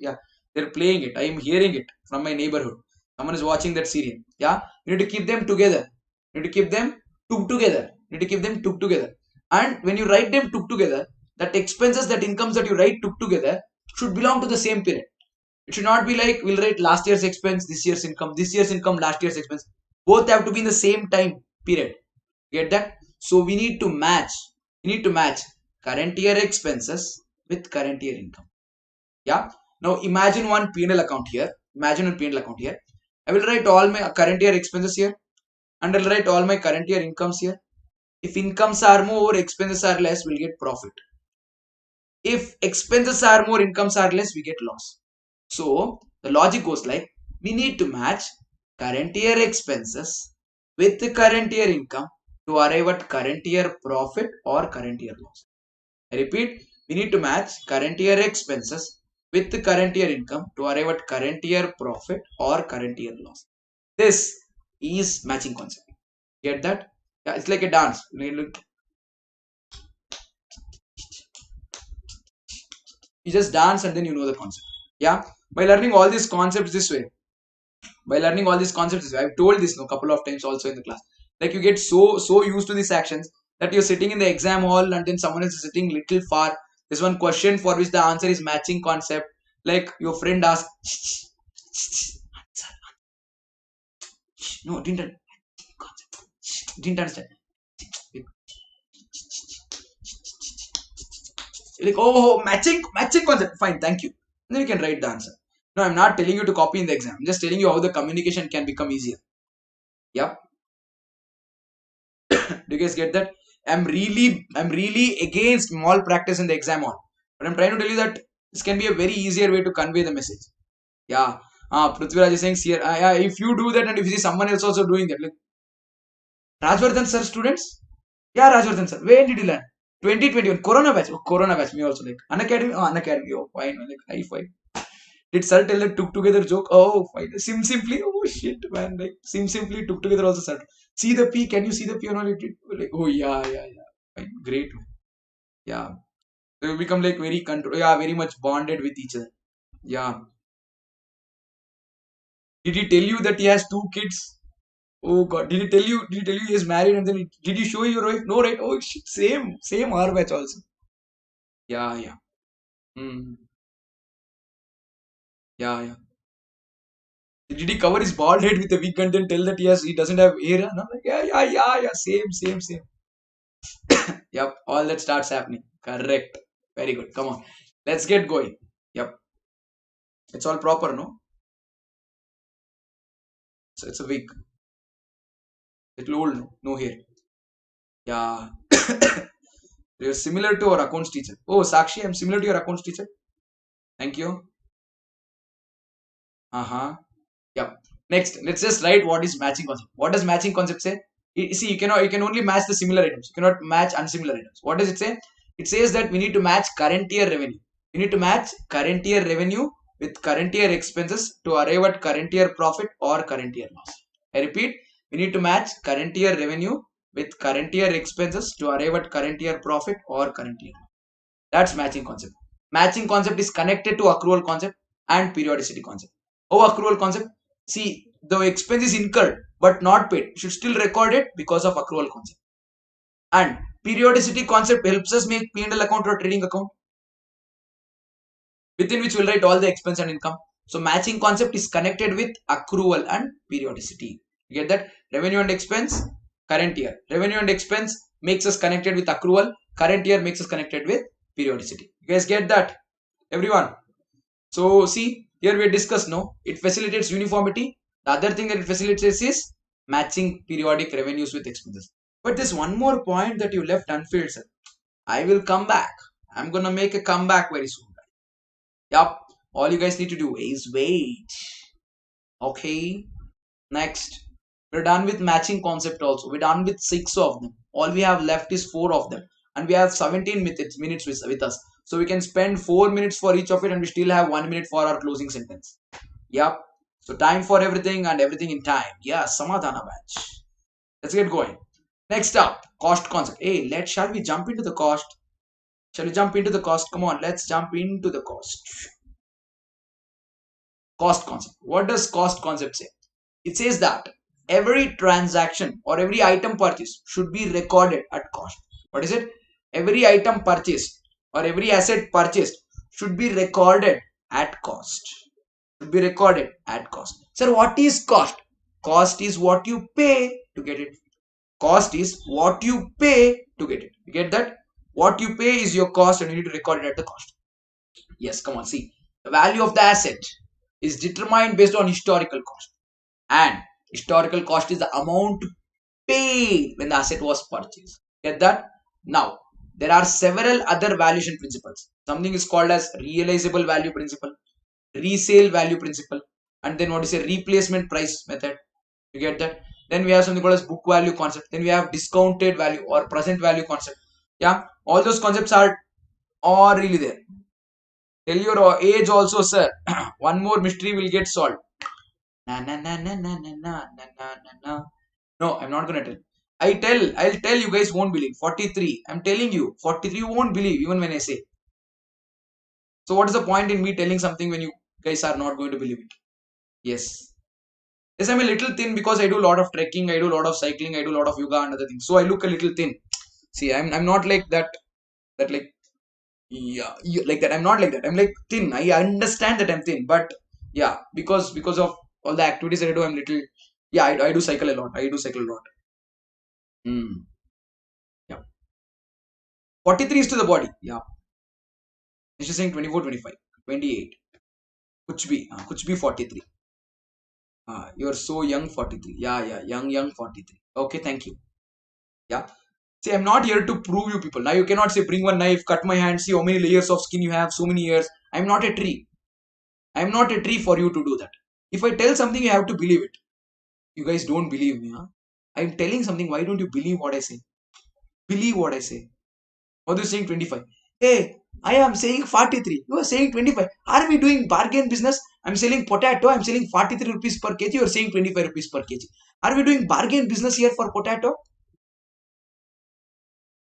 Yeah, they're playing it. I am hearing it from my neighborhood. Someone is watching that serial. Yeah, you need to keep them together. You need to keep them together. You need to keep them together. And when you write them together, that expenses, that incomes that you write together should belong to the same period. It should not be like we'll write last year's expense, this year's income, last year's expense. Both have to be in the same time period. Get that? So we need to match. We need to match current year expenses with current year income. Yeah. Now imagine one P&L account here. Imagine one P&L account here. I will write all my current year expenses here, and I'll write all my current year incomes here. If incomes are more, expenses are less, we'll get profit. If expenses are more, incomes are less, we get loss. So the logic goes like, we need to match current year expenses with the current year income to arrive at current year profit or current year loss. I repeat, we need to match current year expenses with the current year income to arrive at current year profit or current year loss. This is matching concept. Get that? Yeah, it's like a dance. You just dance and then you know the concept. Yeah. By learning all these concepts this way, I've told this a couple of times also in the class. Like you get so used to these actions that you're sitting in the exam hall and then someone is sitting little far. There's one question for which the answer is matching concept. Like your friend asks, no, didn't understand. You're like, oh, matching concept. Fine, thank you. And then you can write the answer. No, I'm not telling you to copy in the exam. I'm just telling you how the communication can become easier. Yep. Do you guys get that? I'm really against small practice in the exam hall. But I'm trying to tell you that This can be a very easier way to convey the message. Yeah. Prithviraj is saying here, if you do that and if you see someone else also doing that, like Rajvardhan sir students, yeah, Rajvardhan sir, when did you learn? 2021 Corona batch. Oh, Corona batch. Me also like Unacademy. Oh, Unacademy. Oh, fine. Like high five. Did sir tell that took together joke? Oh, fine. Simply. Oh shit, man. Like simply took together also sir. See the P. Can you see the P or not? Like oh yeah, yeah, yeah. Fine. Great. Yeah. So we become like very control. Yeah, very much bonded with each other. Yeah. Did he tell you that he has two kids? Oh God. Did he tell you? Did he tell you he is married and then did you show your wife? No, right? Oh shit. Same our batch also. Yeah, yeah. Hmm. Yeah, yeah. Did he cover his bald head with a wig and then tell that he doesn't have hair? No, like, yeah, yeah, yeah, yeah. Same. Yep. All that starts happening. Correct. Very good. Come on. Let's get going. Yep. It's all proper, no? So it's a wig. Little old, no? No hair. Yeah. You're similar to our accounts teacher. Oh, Sakshi, I'm similar to your accounts teacher. Thank you. Uh-huh. Yep. Next, let's just write what is matching concept. What does matching concept say? See, you can only match the similar items. You cannot match unsimilar items. What does it say? It says that we need to match current year revenue. We need to match current year revenue with current year expenses to arrive at current year profit or current year loss. I repeat, we need to match current year revenue with current year expenses to arrive at current year profit or current year loss. That's matching concept. Matching concept is connected to accrual concept and periodicity concept. Oh, accrual concept. See, the expense is incurred but not paid. You should still record it because of accrual concept. And periodicity concept helps us make P&L account or trading account within which we'll write all the expense and income. So matching concept is connected with accrual and periodicity. You get that? Revenue and expense, current year. Revenue and expense makes us connected with accrual. Current year makes us connected with periodicity. You guys get that? Everyone. So see, here we discussed, no? It facilitates uniformity. The other thing that it facilitates is matching periodic revenues with expenses. But there's one more point that you left unfilled, sir. I will come back. I'm gonna make a comeback very soon. Yup. All you guys need to do is wait. Okay. Next. We're done with matching concept also. We're done with 6 of them. All we have left is 4 of them. And we have 17 minutes with us. So we can spend 4 minutes for each of it and we still have 1 minute for our closing sentence. Yup. So time for everything and everything in time. Yeah, Samadhana batch. Let's get going. Next up, cost concept. Hey, shall we jump into the cost? Shall we jump into the cost? Come on, let's jump into the cost. Cost concept. What does cost concept say? It says that every transaction or every item purchased should be recorded at cost. What is it? Every item purchased or every asset purchased should be recorded at cost. Should be recorded at cost. Sir, what is cost? Cost is what you pay to get it. Cost is what you pay to get it. You get that? What you pay is your cost and you need to record it at the cost. Yes, come on, see. The value of the asset is determined based on historical cost. And historical cost is the amount paid when the asset was purchased. Get that? Now, there are several other valuation principles. Something is called as realizable value principle, resale value principle, and then what is a replacement price method. You get that? Then we have something called as book value concept. Then we have discounted value or present value concept. Yeah, all those concepts are all really there. Tell your age also, sir. One more mystery will get solved. Na na na na na na na na na na. No, I'm not gonna tell. I'll tell you guys won't believe. 43. I'm telling you, 43 you won't believe even when I say. So what is the point in me telling something when you guys are not going to believe it? Yes. Yes, I'm a little thin because I do a lot of trekking, I do a lot of cycling, I do a lot of yoga and other things. So I look a little thin. See, I'm not like that like yeah, like that. I'm not like that. I'm like thin. I understand that I'm thin, but yeah, because of all the activities that I do, I'm little. Yeah, I do cycle a lot. I do cycle a lot. Hmm. Yeah. 43 is to the body. Yeah. It's just saying 24, 25, 28. Kuch bhi 43. You're so young 43. Yeah, young 43. Okay, thank you. Yeah. See, I'm not here to prove you people. Now you cannot say bring one knife, cut my hand, see how many layers of skin you have, so many years. I'm not a tree. I'm not a tree for you to do that. If I tell something, you have to believe it. You guys don't believe me, huh? I'm telling something. Why don't you believe what I say? Believe what I say. What are you saying 25? Hey, I am saying 43. You are saying 25. Are we doing bargain business? I'm selling potato. I'm selling 43 rupees per kg. You are saying 25 rupees per kg. Are we doing bargain business here for potato?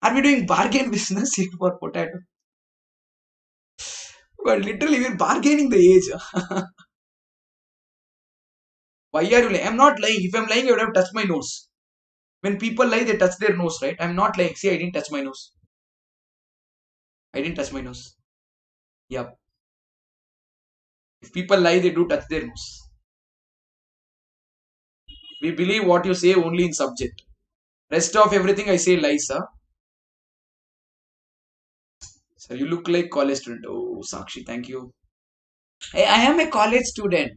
Are we doing bargain business here for potato? But literally, we're bargaining the age. Why are you lying? I'm not lying. If I'm lying, I would have touched my nose. When people lie, they touch their nose, right? I'm not lying. See, I didn't touch my nose. I didn't touch my nose. Yep. If people lie, they do touch their nose. We believe what you say only in subject. Rest of everything I say lies, huh? So you look like college student. Oh, Sakshi, thank you. Hey, I am a college student.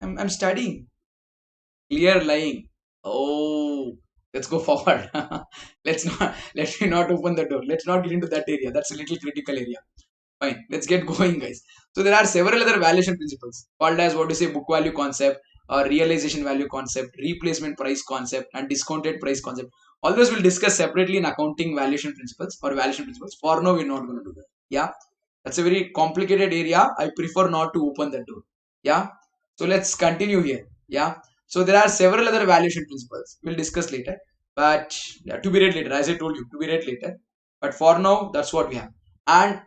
I'm studying. Clear lying. Oh, let's go forward. Let me not open the door. Let's not get into that area. That's a little critical area. Fine, let's get going, guys. So there are several other valuation principles called as what you say book value concept or realization value concept, replacement price concept, and discounted price concept. All those we'll discuss separately in accounting valuation principles or valuation principles. For now, we're not going to do that. Yeah, that's a very complicated area. I prefer not to open that door. Yeah, so let's continue here. Yeah, so there are several other valuation principles we'll discuss later, but yeah, to be read later. As I told you, to be read later. But for now, that's what we have. And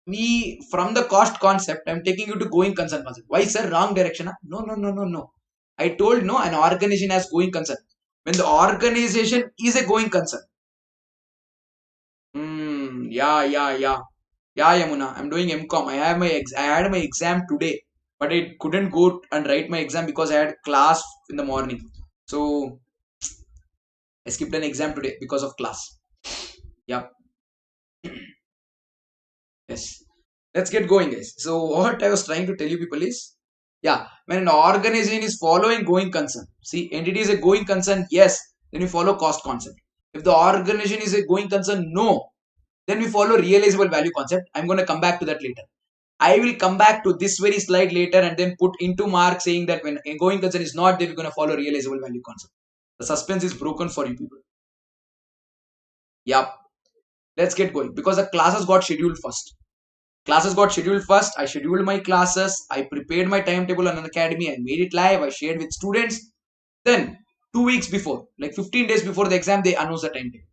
me from the cost concept, I'm taking you to going concern concept. Why, sir? Wrong direction? Huh? No, no, no, no, no. I told no, an organization has going concern. When the organization is a going concern. Yeah, yeah, yeah. Yeah, Yamuna. I'm doing MCOM. I had my exam today, but I couldn't go and write my exam because I had class in the morning. So I skipped an exam today because of class. Yeah. Yes. Let's get going, guys. So what I was trying to tell you people is, yeah, when an organization is following going concern, see, entity is a going concern, yes, then we follow cost concept. If the organization is a going concern, no, then we follow realizable value concept. I'm going to come back to that later. I will come back to this very slide later and then put into mark saying that when a going concern is not there, we're going to follow realizable value concept. The suspense is broken for you people. Yep. Let's get going because the classes got scheduled first. Classes got scheduled first. I scheduled my classes. I prepared my timetable on Unacademy. I made it live. I shared with students. Then 2 weeks before, like 15 days before the exam, they announced the timetable.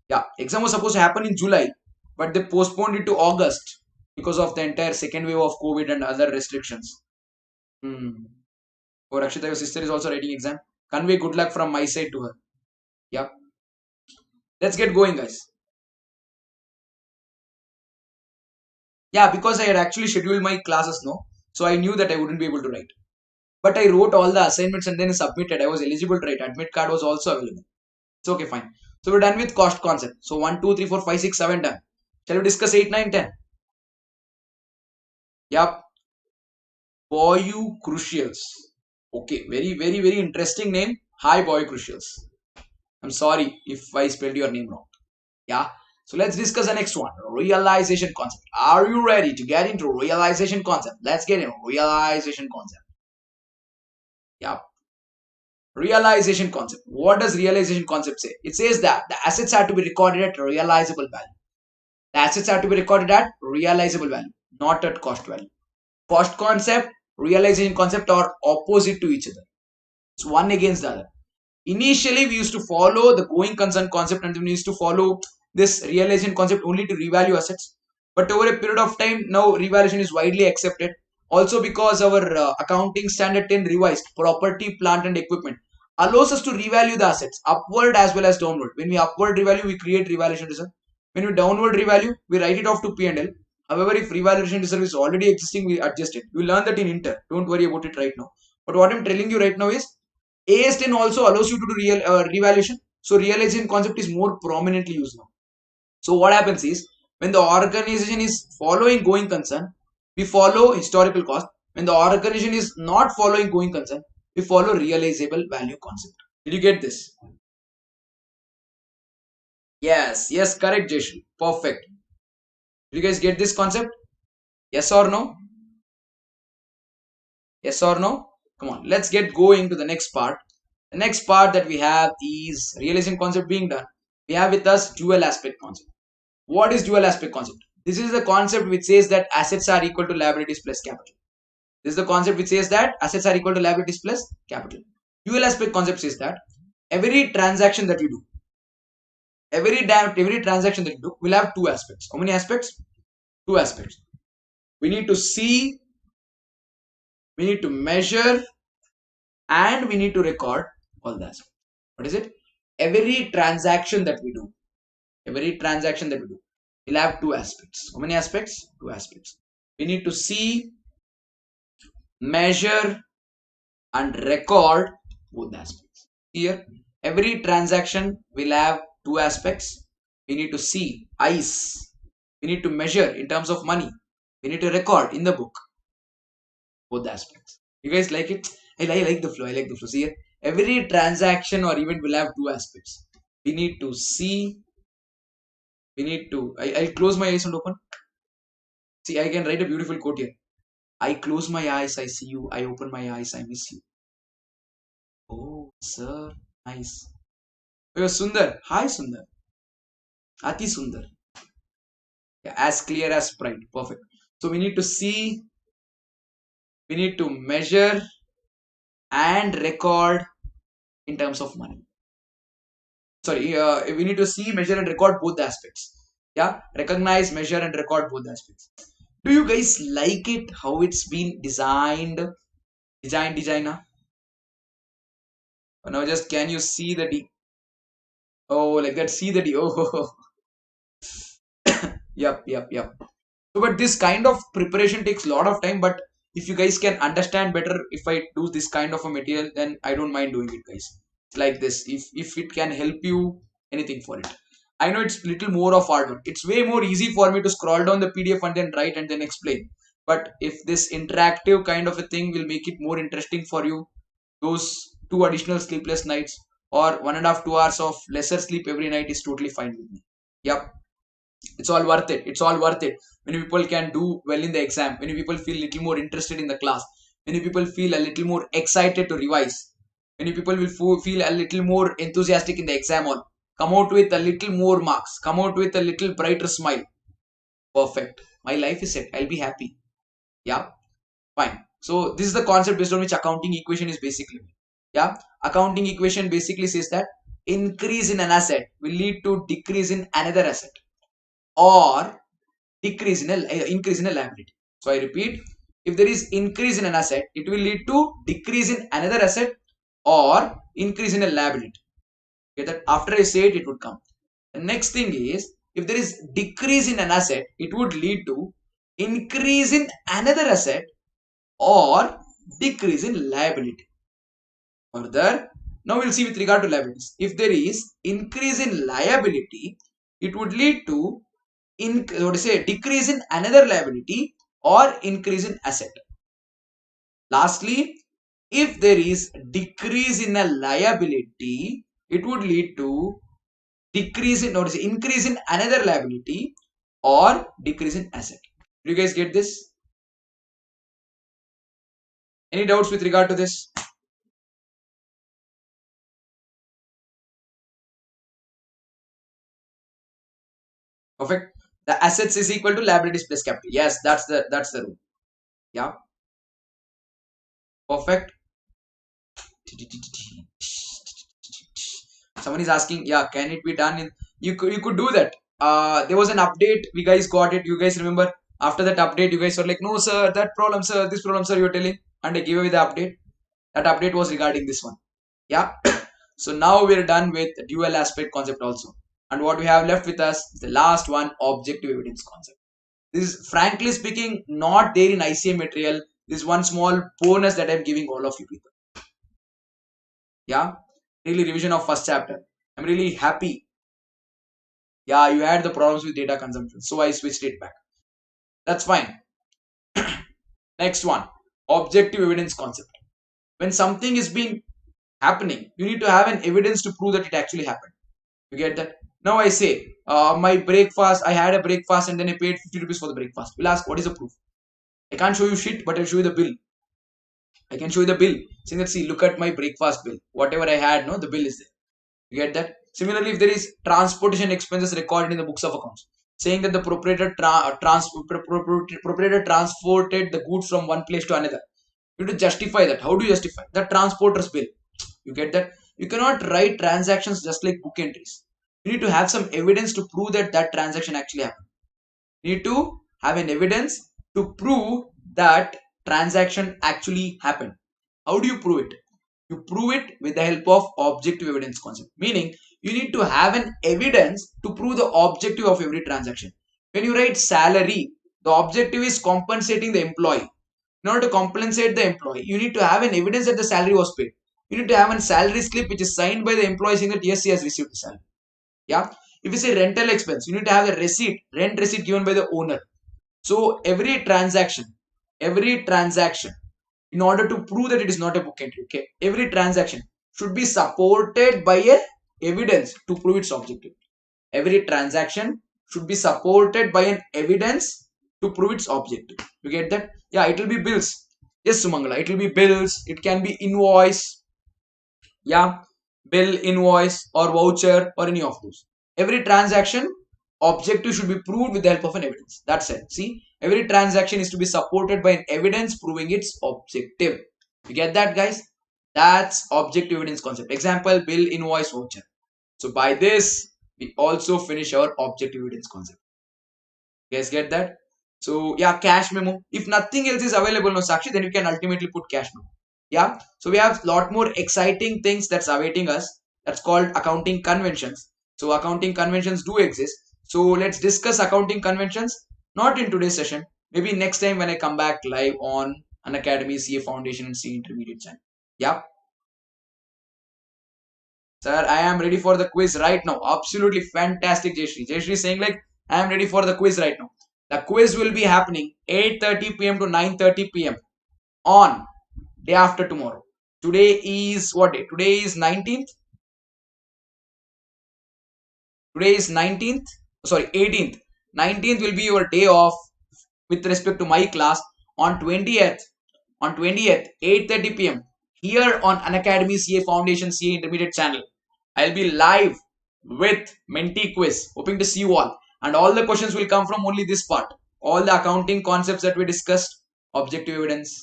Yeah, exam was supposed to happen in July, but they postponed it to August because of the entire second wave of COVID and other restrictions. For Akshita, your sister is also writing exam. Convey good luck from my side to her. Yeah. Let's get going, guys. Yeah, because I had actually scheduled my classes, no. So I knew that I wouldn't be able to write. But I wrote all the assignments and then submitted. I was eligible to write. Admit card was also available. It's okay, fine. So we're done with cost concept. So 1, 2, 3, 4, 5, 6, 7 done. Shall we discuss 8, 9, 10? Yep. Boyu Crucials. Okay, very, very, very interesting name. Hi, Boyu Crucials. I'm sorry if I spelled your name wrong. Yeah. So let's discuss the next one. Realization concept. Are you ready to get into realization concept? Let's get into realization concept. Yeah. Realization concept. What does realization concept say? It says that the assets are to be recorded at realizable value. The assets are to be recorded at realizable value, not at cost value. Cost concept, realization concept are opposite to each other. It's one against the other. Initially, we used to follow the going concern concept and then we used to follow this realization concept only to revalue assets. But over a period of time, now revaluation is widely accepted. Also because our accounting standard 10 revised property, plant and equipment allows us to revalue the assets upward as well as downward. When we upward revalue, we create revaluation reserve. When we downward revalue, we write it off to P&L. However, if revaluation reserve is already existing, we adjust it. You learn that in Inter. Don't worry about it right now. But what I'm telling you right now is AS10 also allows you to do revaluation. So realization concept is more prominently used now. So what happens is when the organization is following going concern, we follow historical cost. When the organization is not following going concern, we follow realizable value concept. Did you get this? Yes, yes, correct, Jason. Perfect. Did you guys get this concept? Yes or no? Yes or no? Come on, let's get going to the next part. The next part that we have is realization concept being done. We have with us dual aspect concept. What is dual aspect concept? This is the concept which says that assets are equal to liabilities plus capital. This is the concept which says that assets are equal to liabilities plus capital. Dual aspect concept says that every transaction that you do, every transaction that you do will have two aspects. How many aspects? Two aspects. We need to see, we need to measure, and we need to record all the aspects. What is it? Every transaction that we do, every transaction that we do will have two aspects. How many aspects? Two aspects. We need to see, measure, and record both the aspects. Here, every transaction will have two aspects. We need to see, eyes. We need to measure in terms of money. We need to record in the book both the aspects. You guys like it? I like the flow. I like the flow. See here, every transaction or event will have two aspects. We need to see. We need to. I'll close my eyes and open. See, I can write a beautiful quote here. I close my eyes, I see you. I open my eyes, I miss you. Oh, sir, nice. Oh, Sundar. Hi, Sundar. Ati Sundar. Yeah, as clear as pride. Perfect. So we need to see, we need to measure and record in terms of money. Sorry, we need to see, measure, and record both the aspects. Yeah, recognize, measure, and record both the aspects. Do you guys like it? How it's been designed? Designer. Now just can you see the D? Oh, like that. See the D. Oh, yep. So, but this kind of preparation takes a lot of time. But if you guys can understand better, if I do this kind of a material, then I don't mind doing it, guys. It's like this. If it can help you, anything for it. I know it's little more of hard work. It's way more easy for me to scroll down the PDF and then write and then explain. But if this interactive kind of a thing will make it more interesting for you, those two additional sleepless nights or 1.5 2 hours of lesser sleep every night is totally fine with me. Yep, it's all worth it. It's all worth it. Many people can do well in the exam. Many people feel little more interested in the class. Many people feel a little more excited to revise. Many people will feel a little more enthusiastic in the exam hall. Come out with a little more marks. Come out with a little brighter smile. Perfect. My life is set. I'll be happy. Yeah, fine. So this is the concept based on which accounting equation is basically. Yeah, accounting equation basically says that increase in an asset will lead to decrease in another asset, or decrease in increase in a liability. So I repeat, if there is increase in an asset, it will lead to decrease in another asset or increase in a liability. Okay, that after I say it, it would come. The next thing is, if there is decrease in an asset, it would lead to increase in another asset or decrease in liability. Further, now we'll see with regard to liabilities. If there is increase in liability, it would lead to decrease in another liability or increase in asset. Lastly, if there is decrease in a liability, it would lead to decrease in increase in another liability or decrease in asset. Do you guys get this? Any doubts with regard to this? Perfect. The assets is equal to liabilities plus capital. Yes, that's the rule. Yeah. Perfect. Someone is asking, yeah, can it be done in, you could do that. There was an update, we guys got it, you guys remember? After that update, you guys were like, no sir, that problem sir, this problem sir, you're telling, and I gave away the update. That update was regarding this one. Yeah. So now we're done with dual aspect concept also, and what we have left with us is the last one, objective evidence concept. This is frankly speaking not there in ICA material. This is one small bonus that I'm giving all of you people. Yeah, really revision of first chapter. I'm really happy. Yeah, you had the problems with data consumption, so I switched it back. That's fine. Next one, objective evidence concept. When something is being happening, you need to have an evidence to prove that it actually happened. You get that? Now I say, my breakfast, I had a breakfast and then I paid 50 rupees for the breakfast. We'll ask, what is the proof? I can't show you shit, but I'll show you the bill. I can show you the bill. Saying that, see, look at my breakfast bill. Whatever I had, no, the bill is there. You get that? Similarly, if there is transportation expenses recorded in the books of accounts, saying that the proprietor transported the goods from one place to another, you need to justify that. How do you justify the transporter's bill? You get that? You cannot write transactions just like book entries. You need to have some evidence to prove that that transaction actually happened. You need to have an evidence to prove that transaction actually happened. How do you prove it? You prove it with the help of objective evidence concept. Meaning, you need to have an evidence to prove the objective of every transaction. When you write salary, the objective is compensating the employee. In order to compensate the employee, you need to have an evidence that the salary was paid. You need to have a salary slip which is signed by the employee saying that yes, he has received the salary. Yeah. If you say rental expense, you need to have the receipt, rent receipt given by the owner. So every transaction, in order to prove that it is not a book entry, okay, every transaction should be supported by a evidence to prove its objective. Every transaction should be supported by an evidence to prove its objective. You get that? Yeah, it will be bills. Yes, Sumangala, it will be bills. It can be invoice. Yeah, bill, invoice, or voucher, or any of those. Every transaction objective should be proved with the help of an evidence. That's it. See, every transaction is to be supported by an evidence proving its objective. You get that, guys? That's objective evidence concept. Example, bill, invoice, voucher. So by this, we also finish our objective evidence concept. You guys get that? So yeah, cash memo. If nothing else is available, no Sakshi, then you can ultimately put cash memo. Yeah. So we have a lot more exciting things that's awaiting us. That's called accounting conventions. So accounting conventions do exist. So let's discuss accounting conventions. Not in today's session. Maybe next time when I come back live on Unacademy, CA Foundation, and CA Intermediate channel. Yeah. Sir, I am ready for the quiz right now. Absolutely fantastic, Jayashree. Jayashree is saying like, I am ready for the quiz right now. The quiz will be happening 8:30 p.m. to 9:30 p.m. on day after tomorrow. Today is what day? Today is 19th. Today is 19th. Sorry, 18th. 19th will be your day off with respect to my class. On 20th, 8:30 p.m. here on Unacademy CA Foundation CA Intermediate channel. I'll be live with Menti quiz. Hoping to see you all. And all the questions will come from only this part. All the accounting concepts that we discussed, objective evidence.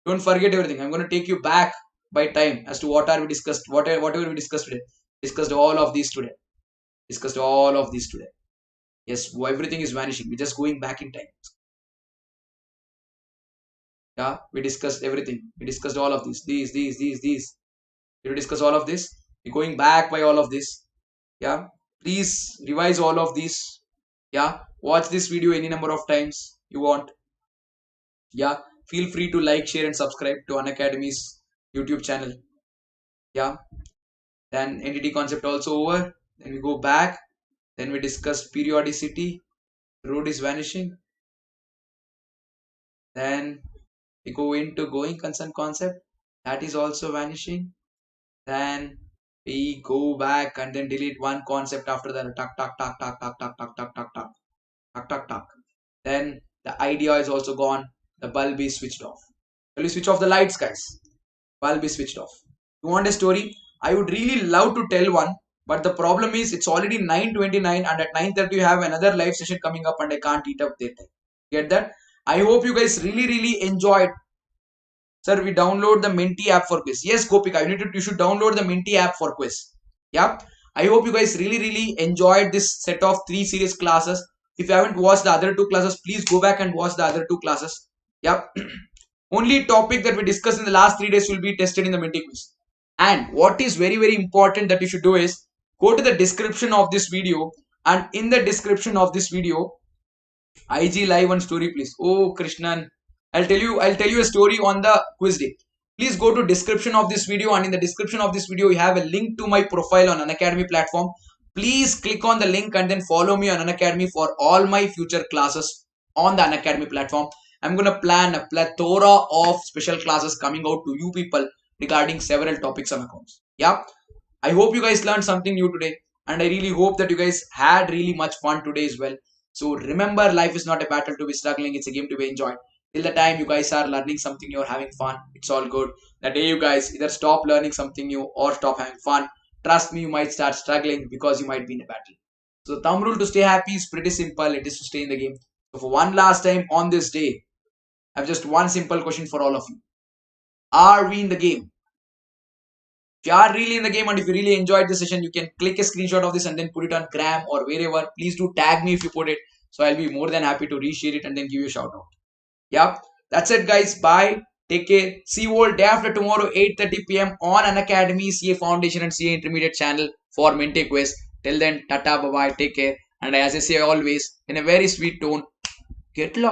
Don't forget everything. I'm going to take you back by time as to what are we discussed, whatever we discussed today. Discussed all of these today. Discussed all of these today. Yes, everything is vanishing. We're just going back in time. Yeah, we discussed everything. We discussed all of these. These. Did we discuss all of this? We're going back by all of this. Yeah, please revise all of these. Yeah, watch this video any number of times you want. Yeah, feel free to like, share, and subscribe to Unacademy's YouTube channel. Yeah, then entity concept also over. Then we go back. Then we discuss periodicity. Road is vanishing. Then we go into going concern concept. That is also vanishing. Then we go back and then delete one concept after that. Tuck, tuck, tuck, tuck, tuck, tuck, tuck, tuck, tuck, tuck, tuck, tuck, tuck. Then the idea is also gone. The bulb is switched off. Will you switch off the lights, guys? Bulb is switched off. You want a story? I would really love to tell one, but the problem is it's already 9:29 and at 9:30 you have another live session coming up and I can't eat up their time. Get that? I hope you guys really enjoyed. Sir, we download the Menti app for quiz. Yes, Gopika, you should download the Menti app for quiz. Yeah. I hope you guys really enjoyed this set of 3 series classes. If you haven't watched the other 2 classes, please go back and watch the other 2 classes. Yep. Only topic that we discussed in the last 3 days will be tested in the Menti quiz. And what is very important that you should do is go to the description of this video, and in the description of this video, IG live one story please. Oh Krishnan, I'll tell you a story on the quiz day. Please go to description of this video, and in the description of this video you have a link to my profile on Unacademy platform. Please click on the link and then follow me on Unacademy for all my future classes on the Unacademy platform. I'm going to plan a plethora of special classes coming out to you people regarding several topics on accounts. Yeah. I hope you guys learned something new today, and I really hope that you guys had really much fun today as well. So remember, life is not a battle to be struggling, it's a game to be enjoyed. Till the time you guys are learning something new or having fun, it's all good. The day you guys either stop learning something new or stop having fun, trust me, you might start struggling because you might be in a battle. So the thumb rule to stay happy is pretty simple. It is to stay in the game. So for one last time on this day, I have just one simple question for all of you. Are we in the game? If you are really in the game and if you really enjoyed this session, you can click a screenshot of this and then put it on Gram or wherever. Please do tag me if you put it. So I'll be more than happy to reshare it and then give you a shout out. Yep. That's it, guys. Bye. Take care. See you all day after tomorrow, 8:30 p.m. on Unacademy, CA Foundation and CA Intermediate channel for Mente Quiz. Till then, tata, bye bye. Take care. And as I say always, in a very sweet tone, get lost.